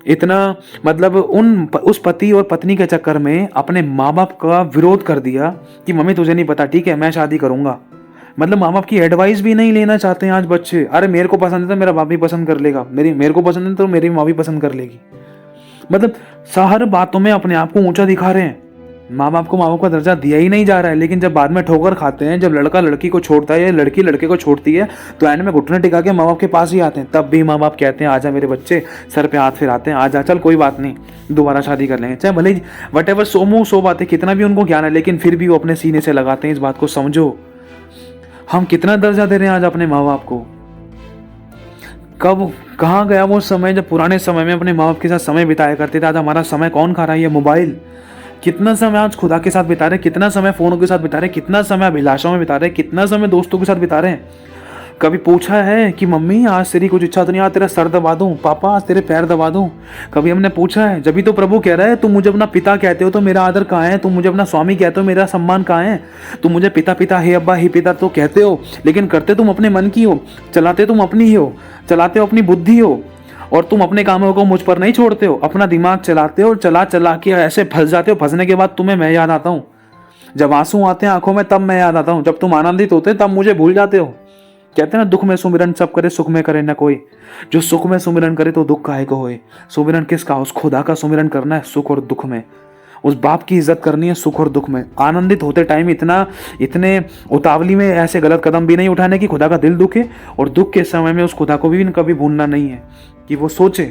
इतना, मतलब उस पति और पत्नी के चक्कर में अपने माँ बाप का विरोध कर दिया कि मम्मी तुझे नहीं पता, ठीक है मैं शादी करूँगा, मतलब माँ बाप की एडवाइस भी नहीं लेना चाहते हैं आज बच्चे। अरे मेरे को पसंद है तो मेरा बाप भी पसंद कर लेगा, मेरे को पसंद है तो मेरी माँ भी पसंद कर लेगी। मतलब हर बातों में अपने आप को ऊंचा दिखा रहे हैं। माँ बाप का दर्जा दिया ही नहीं जा रहा है। लेकिन जब बाद में ठोकर खाते हैं, जब लड़का लड़की को छोड़ता है या लड़की लड़के को छोड़ती है, तो एंड में घुटने टिका के माँ बाप के पास ही आते हैं। तब भी माँ बाप कहते हैं आजा मेरे बच्चे, सर पे हाथ फिराते हैं, आजा चल कोई बात नहीं, दोबारा शादी कर लेंगे। चाहे भले ही वट एवर सो मुँह सो बातें, कितना भी उनको ज्ञान है, लेकिन फिर भी वो अपने सीने से लगाते हैं। इस बात को समझो, हम कितना दर्जा दे रहे हैं आज अपने माँ बाप को। कब कहाँ गया वो समय जब पुराने समय में अपने माँ बाप के साथ समय बिताया करते थे। आज हमारा समय कौन खा रहा है? ये मोबाइल। कितना समय आज खुदा के साथ बिता रहे हैं, कितना समय फोनों के साथ बिता रहे हैं, कितना समय अभिलाषाओं में बिता रहे हैं, कितना समय दोस्तों के साथ बिता रहे हैं। कभी पूछा है कि मम्मी आज तेरी कुछ इच्छा तो नहीं, आज तेरा सर दबा दूं, पापा आज तेरे पैर दबा दूं? कभी हमने पूछा है? जब भी तो प्रभु कह रहा है, तुम मुझे अपना पिता कहते हो तो मेरा आदर कहाँ है? तुम मुझे अपना स्वामी कहते हो, मेरा सम्मान कहाँ है? तुम मुझे पिता पिता हे अब्बा हे पिता तो कहते हो, लेकिन करते तुम अपने मन की हो, चलाते तुम अपनी ही हो, चलाते हो अपनी बुद्धि हो, और तुम अपने कामों को मुझ पर नहीं छोड़ते हो। अपना दिमाग चलाते हो, चला चला के ऐसे फंस जाते हो। फंसने के बाद तुम्हें मैं याद आता हूँ। जब आंसू आते हैं आंखों में तब मैं याद आता हूँ। जब तुम आनंदित होते तब मुझे भूल जाते हो। कहते हैं ना, दुख में सुमिरन सब करे, सुख में करे न कोई। जो सुख में सुमिरन करे तो दुख काहे को होए। सुमिरन किसका? उस खुदा का सुमिरन करना है सुख और दुख में। उस बाप की इज्जत करनी है सुख और दुख में। आनंदित होते टाइम इतने उतावली में ऐसे गलत कदम भी नहीं उठाने कि खुदा का दिल दुखे, और दुख के समय में उस खुदा को भी कभी भूलना नहीं है कि वो सोचे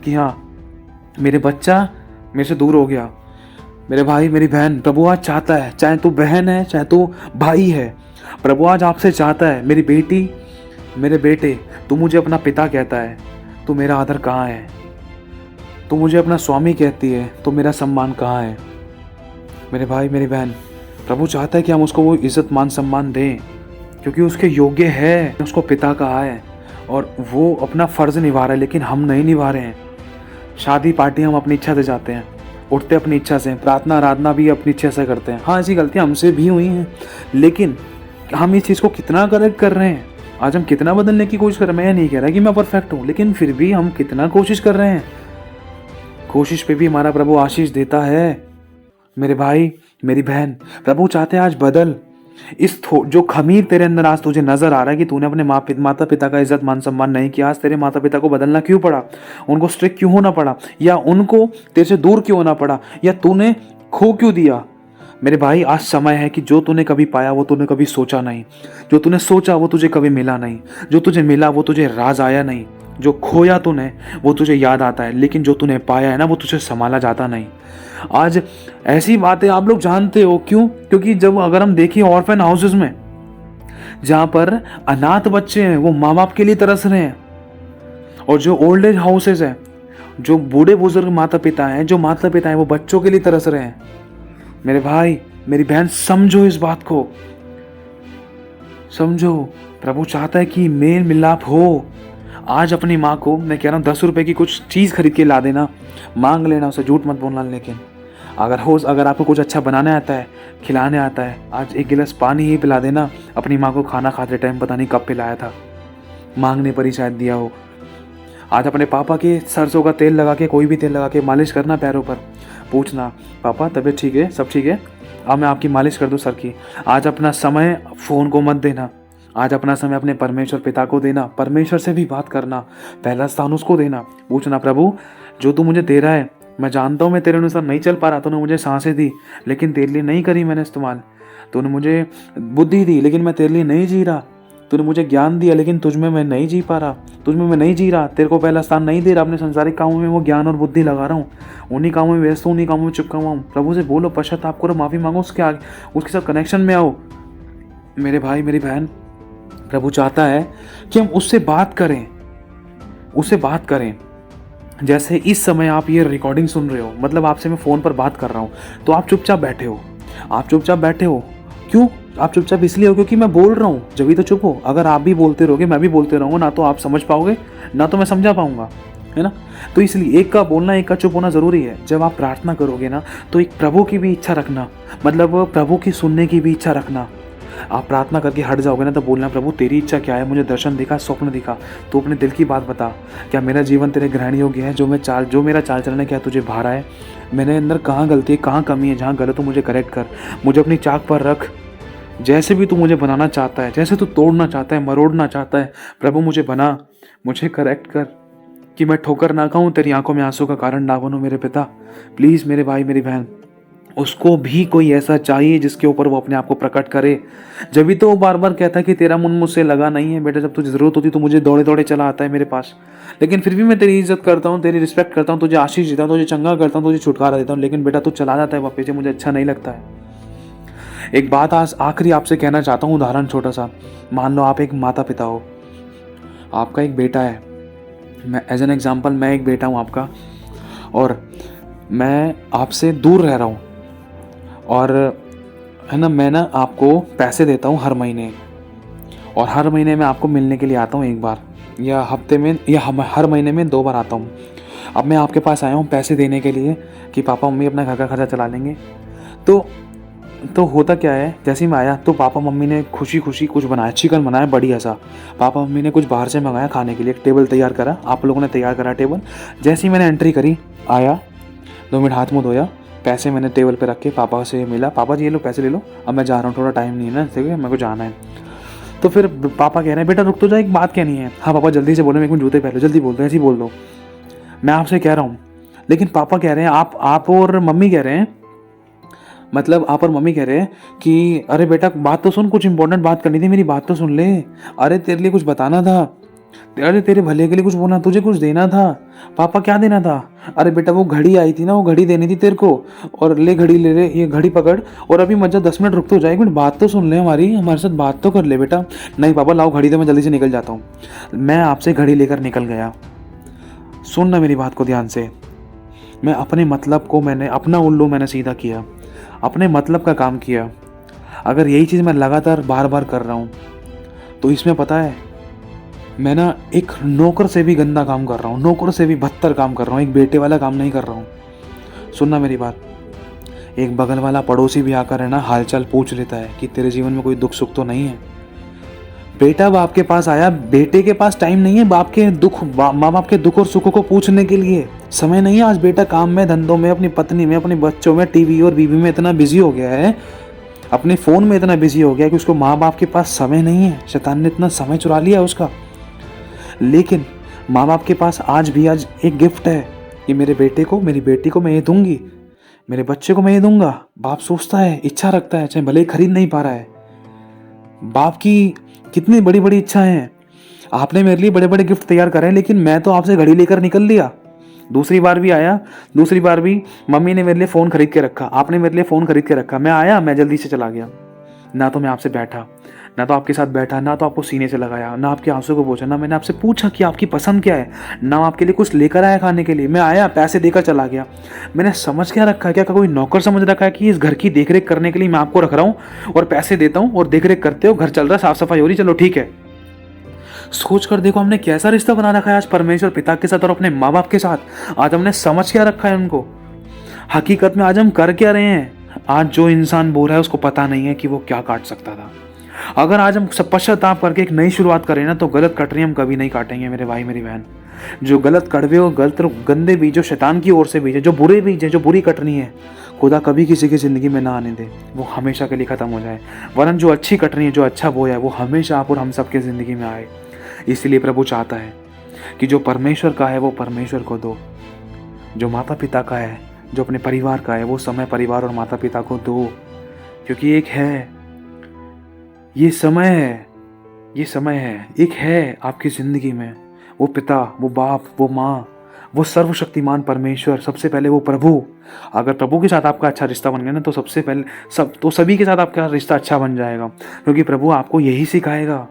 कि हाँ मेरे बच्चा मेरे से दूर हो गया। मेरे भाई मेरी बहन, प्रभु आज चाहता है, चाहे तू बहन है चाहे तू भाई है, प्रभु आज आपसे चाहता है, मेरी बेटी मेरे बेटे, तू मुझे अपना पिता कहता है तो मेरा आदर कहाँ है? तू मुझे अपना स्वामी कहती है तो मेरा सम्मान कहाँ है? मेरे भाई मेरी बहन, प्रभु चाहता है कि हम उसको वो इज्जत मान सम्मान दें, क्योंकि उसके योग्य है। उसको पिता कहा है और वो अपना फर्ज निभा रहा है, लेकिन हम नहीं निभा रहे हैं। शादी पार्टी हम अपनी इच्छा से जाते हैं, उठते अपनी इच्छा से, प्रार्थना आराधना भी अपनी इच्छा से करते हैं। हाँ, ऐसी गलतियाँ हमसे भी हुई हैं, लेकिन हम इस चीज़ को कितना करेक्ट कर रहे हैं? आज हम कितना बदलने की कोशिश कर रहे हैं? मैं नहीं कह रहा कि मैं परफेक्ट हूँ, लेकिन फिर भी हम कितना कोशिश कर रहे हैं। कोशिश पे भी हमारा प्रभु आशीष देता है। मेरे भाई मेरी बहन, प्रभु चाहते हैं आज बदल। जो खमीर तेरे अंदर आज तुझे नजर आ रहा है कि तूने अपने माता पिता का इज्जत मान सम्मान नहीं किया, आज तेरे माता पिता को बदलना क्यों पड़ा? उनको स्ट्रिक्ट क्यों होना पड़ा? या उनको तेरे से दूर क्यों होना पड़ा? या तूने खो क्यों दिया? मेरे भाई, आज समय है कि जो तूने कभी पाया वो तूने कभी सोचा नहीं, जो तूने सोचा वो तुझे कभी मिला नहीं, जो तुझे मिला वो तुझे राज आया नहीं, जो खोया तूने वो तुझे याद आता है, लेकिन जो तूने पाया है ना वो तुझे संभाला जाता नहीं। आज ऐसी बातें आप लोग जानते हो क्यों? क्योंकि जब अगर हम देखें ऑर्फन हाउसेस में, जहां पर अनाथ बच्चे हैं वो माँ बाप के लिए तरस रहे हैं, और जो ओल्ड एज हाउसेस है, जो बूढ़े बुजुर्ग माता पिता हैं, जो माता पिता हैं वो बच्चों के लिए तरस रहे हैं। मेरे भाई मेरी बहन, समझो इस बात को, समझो। प्रभु चाहता है कि मेल मिलाप हो। आज अपनी माँ को मैं कह रहा हूँ 10 रुपए की कुछ चीज़ खरीद के ला देना, मांग लेना, उसे झूठ मत बोलना। लेकिन अगर आपको कुछ अच्छा बनाने आता है, खिलाने आता है, आज एक गिलास पानी ही पिला देना। अपनी माँ को खाना खाते टाइम पता नहीं कब पिलाया था, मांगने पर ही शायद दिया हो। आज अपने पापा के सरसों का तेल लगा के, कोई भी तेल लगा के मालिश करना पैरों पर, पूछना पापा तबीयत ठीक है, सब ठीक है, अब मैं आपकी मालिश कर दूं सर की। आज अपना समय फ़ोन को मत देना, आज अपना समय अपने परमेश्वर पिता को देना, परमेश्वर से भी बात करना, पहला स्थान उसको देना। पूछना प्रभु जो तू मुझे दे रहा है, मैं जानता हूँ मैं तेरे अनुसार नहीं चल पा रहा, तूने मुझे सांसें दी लेकिन तेरे लिए नहीं करी मैंने इस्तेमाल, तूने मुझे बुद्धि दी लेकिन मैं तेरे लिए नहीं जी रहा, तूने मुझे ज्ञान दिया लेकिन तुझ में मैं नहीं जी पा रहा, तुझ में मैं नहीं जी रहा, तेरे को पहला स्थान नहीं दे रहा, अपने संसारिक कामों में वो ज्ञान और बुद्धि लगा रहा हूँ, उन्हीं कामों में व्यस्त हूँ, उन्हीं कामों में चिपका हुआ हूँ। प्रभु से बोलो, पश्चाताप करो, माफ़ी मांगो, उसके आगे उसके साथ कनेक्शन में आओ। मेरे भाई मेरी बहन, प्रभु चाहता है कि हम उससे बात करें, उससे बात करें। जैसे इस समय आप ये रिकॉर्डिंग सुन रहे हो, मतलब आपसे मैं फ़ोन पर बात कर रहा हूँ, तो आप चुपचाप बैठे हो, आप चुपचाप बैठे हो। क्यों आप चुपचाप? इसलिए हो क्योंकि मैं बोल रहा हूँ, जब भी तो चुप हो। अगर आप भी बोलते रहोगे, मैं भी बोलते रहूँगा, ना तो आप समझ पाओगे ना तो मैं समझा पाऊंगा, है ना। तो इसलिए एक का बोलना एक का चुप होना ज़रूरी है। जब आप प्रार्थना करोगे ना, तो एक प्रभु की भी इच्छा रखना, मतलब प्रभु की सुनने की भी इच्छा रखना। आप प्रार्थना करके हट जाओगे ना, तो बोलना प्रभु तेरी इच्छा क्या है, मुझे दर्शन दिखा, स्वप्न दिखा, तो अपने दिल की बात बता। क्या मेरा जीवन तेरे ग्रहण योग्य है? जो मेरा चाल चलन है क्या तुझे भा रहा है? मैंने अंदर कहाँ गलती है, कहाँ कमी है, जहाँ गलत हो मुझे करेक्ट कर, मुझे अपनी चाक पर रख, जैसे भी तू मुझे बनाना चाहता है, जैसे तू तोड़ना चाहता है, मरोड़ना चाहता है, प्रभु मुझे बना, मुझे करेक्ट कर कि मैं ठोकर ना खाऊं, तेरी आंखों में आंसू का कारण ना बनूं मेरे पिता। प्लीज़ मेरे भाई मेरी बहन, उसको भी कोई ऐसा चाहिए जिसके ऊपर वो अपने आप को प्रकट करे। जब भी तो वो बार बार कहता है कि तेरा मन मुझसे लगा नहीं है बेटा, जब तुझे ज़रूरत होती तो मुझे दौड़े दौड़े चला आता है मेरे पास। लेकिन फिर भी मैं तेरी इज्जत करता हूँ, तेरी रिस्पेक्ट करता हूँ, तुझे आशीष देता हूँ, तुझे चंगा करता हूँ, तुझे छुटकारा देता हूँ, लेकिन बेटा तू चला जाता है वापस से, मुझे अच्छा नहीं लगता है। एक बात आज आखिरी आपसे कहना चाहता हूँ, उदाहरण छोटा सा। मान लो आप एक माता पिता हो, आपका एक बेटा है, मैं एज एन एग्जाम्पल मैं एक बेटा हूँ आपका, और मैं आपसे दूर रह रहा हूँ, और है ना, मैं ना आपको पैसे देता हूँ हर महीने, और हर महीने मैं आपको मिलने के लिए आता हूँ एक बार, या हफ्ते में, या हर महीने में 2 बार आता हूँ। अब मैं आपके पास आया हूँ पैसे देने के लिए कि पापा मम्मी अपना घर का खर्चा चला लेंगे। तो होता क्या है, जैसे ही मैं आया तो पापा मम्मी ने खुशी खुशी कुछ बनाया, चिकन बनाया बढ़िया सा। पापा मम्मी ने कुछ बाहर से मंगाया खाने के लिए, एक टेबल तैयार करा, आप लोगों ने तैयार करा टेबल। जैसे ही मैंने एंट्री करी, आया, 2 मिनट हाथ मुँह धोया, पैसे मैंने टेबल पे रख के पापा से मिला, पापा जी ये लो पैसे ले लो, अब मैं जा रहा हूँ, थोड़ा टाइम नहीं है ना, ठीक है मेरे को जाना है। तो फिर पापा कह रहे हैं बेटा रुक तो जा, एक बात कहनी है। हाँ पापा जल्दी से बोलो, मेरे को जूते पहले, जल्दी बोल दो, ऐसे ही बोल दो, मैं आपसे कह रहा हूँ। लेकिन पापा कह रहे हैं, आप और मम्मी कह रहे हैं, मतलब आप और मम्मी कह रहे हैं कि अरे बेटा बात तो सुन, कुछ इंपॉर्टेंट बात करनी थी, मेरी बात तो सुन ले, अरे तेरे लिए कुछ बताना था, अरे तेरे भले के लिए कुछ बोलना, तुझे कुछ देना था। पापा क्या देना था? अरे बेटा वो घड़ी आई थी ना, वो घड़ी देनी थी तेरे को, और ले घड़ी ले ले, ये घड़ी पकड़, और अभी मत जा, 10 मिनट रुक तो जाए, एक मिनट बात तो सुन ले, हमारे साथ बात तो कर ले बेटा। नहीं पापा लाओ घड़ी, तो मैं जल्दी से निकल जाता हूँ। मैं आपसे घड़ी लेकर निकल गया। सुन ना मेरी बात को ध्यान से, मैं अपने मतलब को, मैंने अपना उल्लू मैंने सीधा किया, अपने मतलब का काम किया। अगर यही चीज़ मैं लगातार बार बार कर रहा हूँ तो इसमें पता है मैं ना एक नौकर से भी गंदा काम कर रहा हूँ, नौकर से भी बदतर काम कर रहा हूँ, एक बेटे वाला काम नहीं कर रहा हूँ। सुनना मेरी बात, एक बगल वाला पड़ोसी भी आकर है ना हालचाल पूछ लेता है कि तेरे जीवन में कोई दुख सुख तो नहीं है। बेटा बाप के पास आया, बेटे के पास टाइम नहीं है बाप के दुख, माँ बाप के दुख और सुखों को पूछने के लिए समय नहीं है। आज बेटा काम में, धंधों में, अपनी पत्नी में, अपने बच्चों में, टीवी और बीवी में इतना बिजी हो गया है, अपने फ़ोन में इतना बिजी हो गया है कि उसको माँ बाप के पास समय नहीं है। शैतान ने इतना समय चुरा लिया उसका। लेकिन माँ बाप के पास आज एक गिफ्ट है कि मेरे बेटे को, मेरी बेटी को मैं ये दूंगी, मेरे बच्चे को मैं ये दूंगा। बाप सोचता है, इच्छा रखता है, चाहे भले ही खरीद नहीं पा रहा है। बाप की कितनी बड़ी बड़ी इच्छाएं हैं। आपने मेरे लिए बड़े बड़े गिफ्ट तैयार करे हैं, लेकिन मैं तो आपसे घड़ी लेकर निकल लिया। दूसरी बार भी आया, दूसरी बार भी मम्मी ने मेरे लिए फ़ोन खरीद के रखा, आपने मेरे लिए फ़ोन खरीद के रखा, मैं आया, मैं जल्दी से चला गया। ना तो मैं आपसे बैठा, ना तो आपके साथ बैठा, ना तो आपको सीने से लगाया, ना आपके आंसू को पोंछा, ना मैंने आपसे पूछा कि आपकी पसंद क्या है, ना आपके लिए कुछ लेकर आया खाने के लिए। मैं आया, पैसे देकर चला गया। मैंने समझ क्या रखा है, क्या कोई नौकर समझ रखा है कि इस घर की देखरेख करने के लिए मैं आपको रख रहा हूँ और पैसे देता हूँ और देखरेख करते हो, घर चल रहा है, साफ सफाई हो रही, चलो ठीक है। सोच कर देखो हमने कैसा रिश्ता बना रखा है आज परमेश्वर पिता के साथ और अपने माँ बाप के साथ। आज हमने समझ क्या रखा है उनको, हकीकत में आज हम कर क्या रहे हैं। आज जो इंसान बोल रहा है उसको पता नहीं है कि वो क्या काट सकता था। अगर आज हम सब पश्चाताप करके एक नई शुरुआत करें ना, तो गलत कटनी हम कभी नहीं काटेंगे मेरे भाई मेरी बहन। जो गलत कड़वे और गलत गंदे बीज जो शैतान की ओर से बीज है, जो बुरे बीज है, जो बुरी कटनी है, खुदा कभी किसी की ज़िंदगी में ना आने दे, वो हमेशा के लिए ख़त्म हो जाए। वरन जो अच्छी कटनी है, जो अच्छा बोया है, वो हमेशा आप और हम सबके ज़िंदगी में आए। इसलिए प्रभु चाहता है कि जो परमेश्वर का है वो परमेश्वर को दो, जो माता पिता का है, जो अपने परिवार का है, वो समय परिवार और माता पिता को दो। क्योंकि एक है, ये समय है, ये समय है, एक है आपकी ज़िंदगी में, वो पिता, वो बाप, वो माँ, वो सर्वशक्तिमान परमेश्वर, सबसे पहले वो प्रभु। अगर प्रभु के साथ आपका अच्छा रिश्ता बन गया ना, तो सबसे पहले सभी के साथ आपका रिश्ता अच्छा बन जाएगा। क्योंकि प्रभु आपको यही सिखाएगा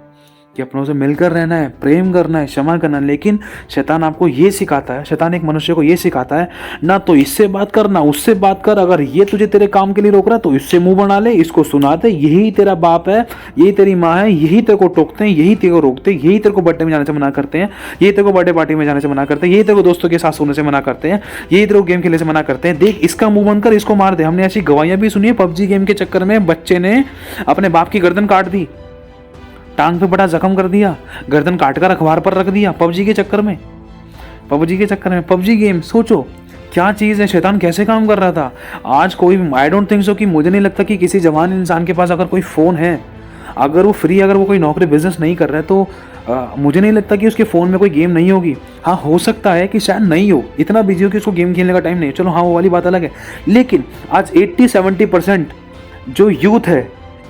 कि अपनों से मिलकर रहना है, प्रेम करना है, क्षमा करना है। लेकिन शैतान आपको ये सिखाता है, शैतान एक मनुष्य को ये सिखाता है, ना तो इससे बात कर, ना उससे बात कर, अगर ये तुझे तेरे काम के लिए रोक रहा है तो इससे मुंह बना ले, इसको सुना दे, यही तेरा बाप है, यही तेरी माँ है, यही तेरे को टोकते हैं, यही तेरे को रोकते हैं, यही तेरे को बर्थडे में जाने से मना करते हैं, यही तेरे को बर्थडे पार्टी में जाने से मना करते हैं, यही तेरे को दोस्तों के साथ सोने से मना करते हैं, यही तेरे को गेम खेलने से मना करते हैं। देख इसका मुंह बंद कर, इसको मार दे। हमने ऐसी गवाहियां भी सुनी है, पबजी गेम के चक्कर में बच्चे ने अपने बाप की गर्दन काट दी, टांग पे बड़ा जख्म कर दिया, गर्दन काट कर अखबार पर रख दिया, पबजी के चक्कर में। पबजी के चक्कर में, पबजी गेम, सोचो क्या चीज़ है, शैतान कैसे काम कर रहा था। आज कोई, आई डोंट थिंक सो, कि मुझे नहीं लगता कि किसी जवान इंसान के पास अगर कोई फ़ोन है, अगर वो फ्री, अगर वो कोई नौकरी बिजनेस नहीं कर रहा है, तो मुझे नहीं लगता कि उसके फ़ोन में कोई गेम नहीं होगी। हाँ, हो सकता है कि शायद नहीं हो, इतना बिजी हो कि उसको गेम खेलने का टाइम नहीं है, चलो हाँ वो वाली बात अलग है। लेकिन आज 80-70% जो यूथ है,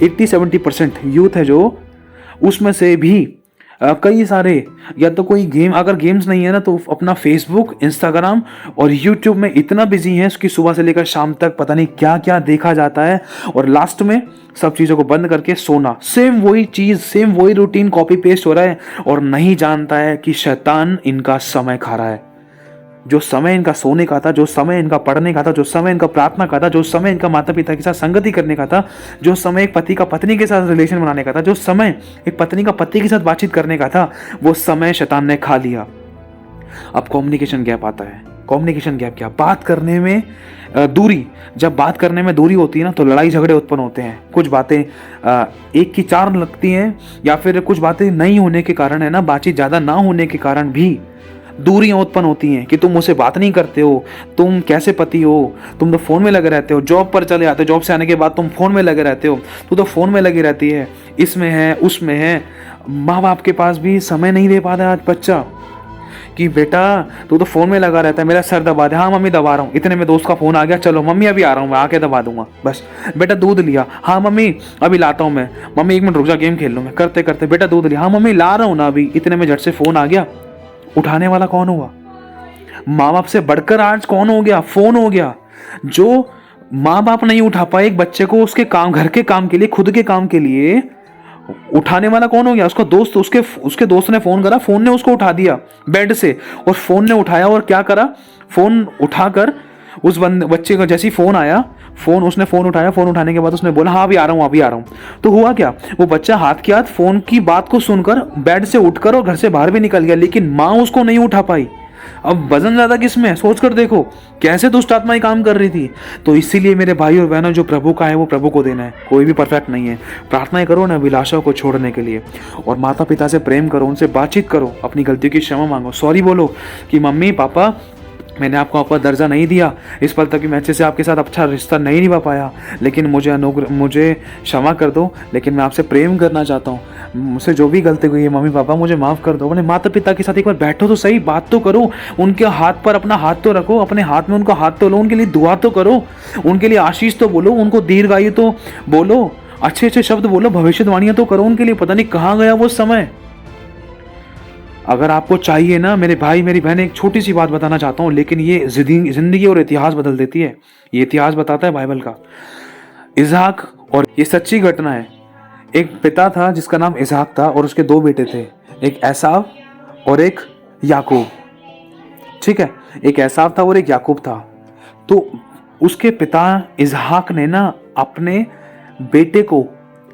80-70% यूथ है जो, उसमें से भी कई सारे, या तो कोई गेम, अगर गेम्स नहीं है ना तो अपना फेसबुक, इंस्टाग्राम और यूट्यूब में इतना बिजी है कि सुबह से लेकर शाम तक पता नहीं क्या क्या देखा जाता है, और लास्ट में सब चीज़ों को बंद करके सोना। सेम वही चीज़, सेम वही रूटीन कॉपी पेस्ट हो रहा है, और नहीं जानता है कि शैतान इनका समय खा रहा है। जो समय इनका सोने का था, जो समय इनका पढ़ने का था, जो समय इनका प्रार्थना का था, जो समय इनका माता पिता के साथ संगति करने का था, जो समय एक पति का पत्नी के साथ रिलेशन बनाने का था, जो समय एक पत्नी का पति के साथ बातचीत करने का था, वो समय शैतान ने खा लिया। अब कम्युनिकेशन गैप आता है। कम्युनिकेशन गैप क्या? बात करने में दूरी। जब बात करने में दूरी होती है ना तो लड़ाई झगड़े उत्पन्न होते हैं। कुछ बातें एक की चार लगती हैं, या फिर कुछ बातें नहीं होने के कारण, है ना, बातचीत ज़्यादा ना होने के कारण भी दूरियां उत्पन्न होती हैं कि तुम मुझसे बात नहीं करते हो, तुम कैसे पति हो, तुम तो फ़ोन में लगे रहते हो, जॉब पर चले आते हो, जॉब से आने के बाद तुम फ़ोन में लगे रहते हो, तू तो फ़ोन में लगी रहती है, इसमें है उसमें है। माँ बाप के पास भी समय नहीं दे पाता आज बच्चा कि बेटा तू तो फ़ोन में लगा रहता है, मेरा सर दबा दे। हाँ मम्मी दबा रहा हूँ। इतने में दोस्त का फ़ोन आ गया, चलो मम्मी अभी आ रहा हूँ मैं, आके दबा दूंगा बस। बेटा दूध लिया, हाँ मम्मी अभी लाता हूँ मैं, मम्मी 1 मिनट रुक जा, गेम खेल लूँ मैं। करते करते बेटा दूध लिया, हाँ मम्मी ला रहा हूँ ना अभी। इतने में झट से फ़ोन आ गया। उठाने वाला कौन हुआ? माँ बाप से बढ़कर आज कौन हो गया? फोन हो गया। जो माँ बाप नहीं उठा पाए एक बच्चे को उसके काम, घर के काम के लिए, खुद के काम के लिए, उठाने वाला कौन हो गया? उसका दोस्त। उसके दोस्त ने फोन करा, फोन ने उसको उठा दिया बेड से, और फोन ने उठाया और क्या करा, फोन उठाकर उस बच्चे का, जैसी फोन आया, उसने फोन उठाया, फोन उठाने के बाद उसने बोला हाँ अभी आ रहा हूँ, अभी आ रहा हूँ। तो हुआ क्या, वो बच्चा हाथ के हाथ फोन की बात को सुनकर बेड से उठकर और घर से बाहर भी निकल गया, लेकिन माँ उसको नहीं उठा पाई। अब वजन ज्यादा किसमें है? सोच कर देखो कैसे दुष्ट आत्माएं काम कर रही थी। तो इसीलिए मेरे भाई और बहनों, जो प्रभु का है वो प्रभु को देना है। कोई भी परफेक्ट नहीं है। प्रार्थनाएं करो ना अभिलाषाओं को छोड़ने के लिए, और माता पिता से प्रेम करो, उनसे बातचीत करो, अपनी गलतियों की क्षमा मांगो, सॉरी बोलो कि मम्मी पापा मैंने आपको आपका दर्जा नहीं दिया, इस पल तक मैं अच्छे से आपके साथ अच्छा रिश्ता नहीं निभा पाया, लेकिन मुझे क्षमा कर दो, लेकिन मैं आपसे प्रेम करना चाहता हूँ, मुझसे जो भी गलती हुई है मम्मी पापा मुझे माफ़ कर दो। अपने माता पिता के साथ एक बार बैठो तो सही, बात तो करो, उनके हाथ पर अपना हाथ तो रखो, अपने हाथ में उनका हाथ तो लो, उनके लिए दुआ तो करो, उनके लिए आशीष तो बोलो, उनको दीर्घायु तो बोलो, अच्छे अच्छे शब्द बोलो, भविष्यवाणियाँ तो करो उनके लिए। पता नहीं कहाँ गया वो समय। अगर आपको चाहिए ना मेरे भाई मेरी बहन, एक छोटी सी बात बताना चाहता हूँ, लेकिन ये जिंदगी और इतिहास बदल देती है। ये इतिहास बताता है बाइबल का, इसहाक, और ये सच्ची घटना है। एक पिता था जिसका नाम इसहाक था, और उसके 2 बेटे थे, एक एसाव और एक याकूब। ठीक है, एक एसाव था और एक याकूब था। तो उसके पिता इसहाक ने ना अपने बेटे को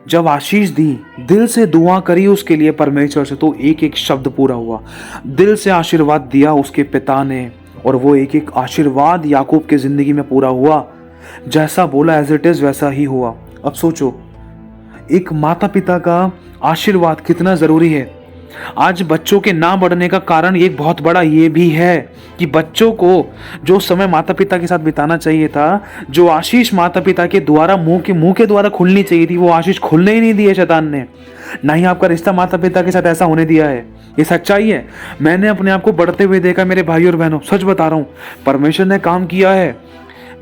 जब आशीष दी, दिल से दुआ करी उसके लिए परमेश्वर से, तो एक एक शब्द पूरा हुआ। दिल से आशीर्वाद दिया उसके पिता ने, और वो एक एक आशीर्वाद याकूब के जिंदगी में पूरा हुआ। जैसा बोला एज इट इज वैसा ही हुआ। अब सोचो एक माता पिता का आशीर्वाद कितना जरूरी है। आज बच्चों के ना बढ़ने का कारण एक बहुत बड़ा ये भी है कि बच्चों को जो समय माता पिता के साथ बिताना चाहिए था, जो आशीष माता पिता के द्वारा मुंह के द्वारा खुलनी चाहिए थी, वो आशीष खुलने ही नहीं दिए शैतान ने। ना ही आपका रिश्ता माता पिता के साथ ऐसा होने दिया है। ये सच्चाई है। मैंने अपने आप को बढ़ते हुए देखा मेरे भाई और बहनों, सच बता रहा हूँ। परमेश्वर ने काम किया है।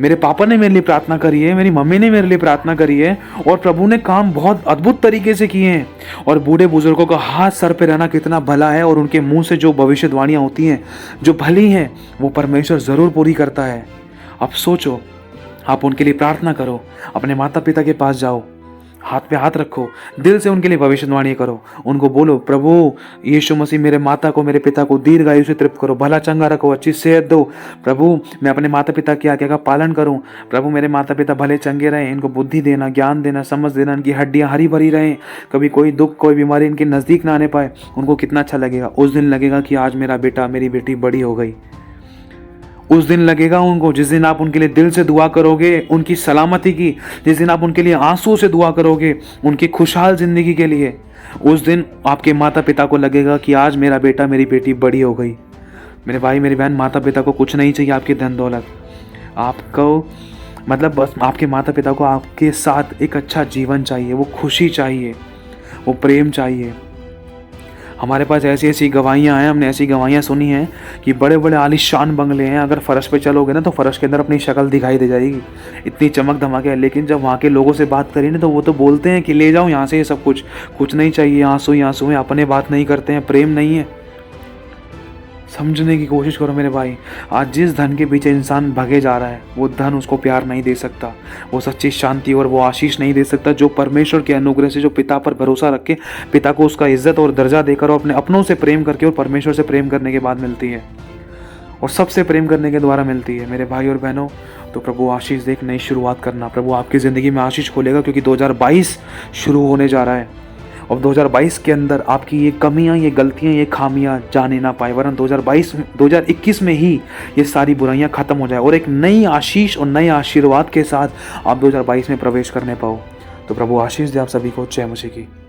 मेरे पापा ने मेरे लिए प्रार्थना करी है, मेरी मम्मी ने मेरे लिए प्रार्थना करी है, और प्रभु ने काम बहुत अद्भुत तरीके से किए हैं। और बूढ़े बुजुर्गों का हाथ सर पे रहना कितना भला है, और उनके मुंह से जो भविष्यवाणियां होती हैं जो भली हैं, वो परमेश्वर ज़रूर पूरी करता है। अब सोचो, आप उनके लिए प्रार्थना करो, अपने माता पिता के पास जाओ, हाथ पे हाथ रखो, दिल से उनके लिए भविष्यवाणी करो, उनको बोलो प्रभु यीशु मसीह मेरे माता को, मेरे पिता को दीर्घायु से तृप्त करो, भला चंगा रखो, अच्छी सेहत दो। प्रभु मैं अपने माता पिता की आज्ञा का पालन करूं। प्रभु मेरे माता पिता भले चंगे रहें, इनको बुद्धि देना, ज्ञान देना, समझ देना, इनकी हड्डियां हरी भरी रहें, कभी कोई दुख कोई बीमारी इनके नज़दीक ना आने पाए। उनको कितना अच्छा लगेगा। उस दिन लगेगा कि आज मेरा बेटा मेरी बेटी बड़ी हो गई। उस दिन लगेगा उनको, जिस दिन आप उनके लिए दिल से दुआ करोगे उनकी सलामती की, जिस दिन आप उनके लिए आंसू से दुआ करोगे उनकी खुशहाल जिंदगी के लिए, उस दिन आपके माता पिता को लगेगा कि आज मेरा बेटा मेरी बेटी बड़ी हो गई। मेरे भाई मेरी बहन, माता पिता को कुछ नहीं चाहिए आपकी धन दौलत। आपको मतलब बस आपके माता पिता को आपके साथ एक अच्छा जीवन चाहिए, वो खुशी चाहिए, वो प्रेम चाहिए। हमारे पास ऐसी ऐसी गवाहियाँ हैं, हमने ऐसी गवाहियाँ सुनी हैं कि बड़े बड़े आलीशान बंगले हैं, अगर फ़र्श पे चलोगे ना तो फ़र्श के अंदर अपनी शक्ल दिखाई दे जाएगी, इतनी चमक धमक है। लेकिन जब वहाँ के लोगों से बात करी ना तो वो तो बोलते हैं कि ले जाओ यहाँ से ये सब कुछ, कुछ नहीं चाहिए, आंसू ही आंसू हैं, अपने बात नहीं करते हैं, प्रेम नहीं है। समझने की कोशिश करो मेरे भाई, आज जिस धन के पीछे इंसान भगे जा रहा है, वो धन उसको प्यार नहीं दे सकता, वो सच्ची शांति और वो आशीष नहीं दे सकता जो परमेश्वर के अनुग्रह से, जो पिता पर भरोसा रख के, पिता को उसका इज्जत और दर्जा देकर और अपने अपनों से प्रेम करके और परमेश्वर से प्रेम करने के बाद मिलती है, और सबसे प्रेम करने के द्वारा मिलती है। मेरे भाई और बहनों, तो प्रभु आशीष देख नई शुरुआत करना, प्रभु आपकी ज़िंदगी में आशीष खोलेगा, क्योंकि 2022 शुरू होने जा रहा है। और 2022 के अंदर आपकी ये कमियां, ये गलतियां, ये खामियां जाने ना पाए, वरन 2021 में ही ये सारी बुराइयां खत्म हो जाए और एक नई आशीष और नए आशीर्वाद के साथ आप 2022 में प्रवेश करने पाओ। तो प्रभु आशीष दे आप सभी को। जय मसीह की।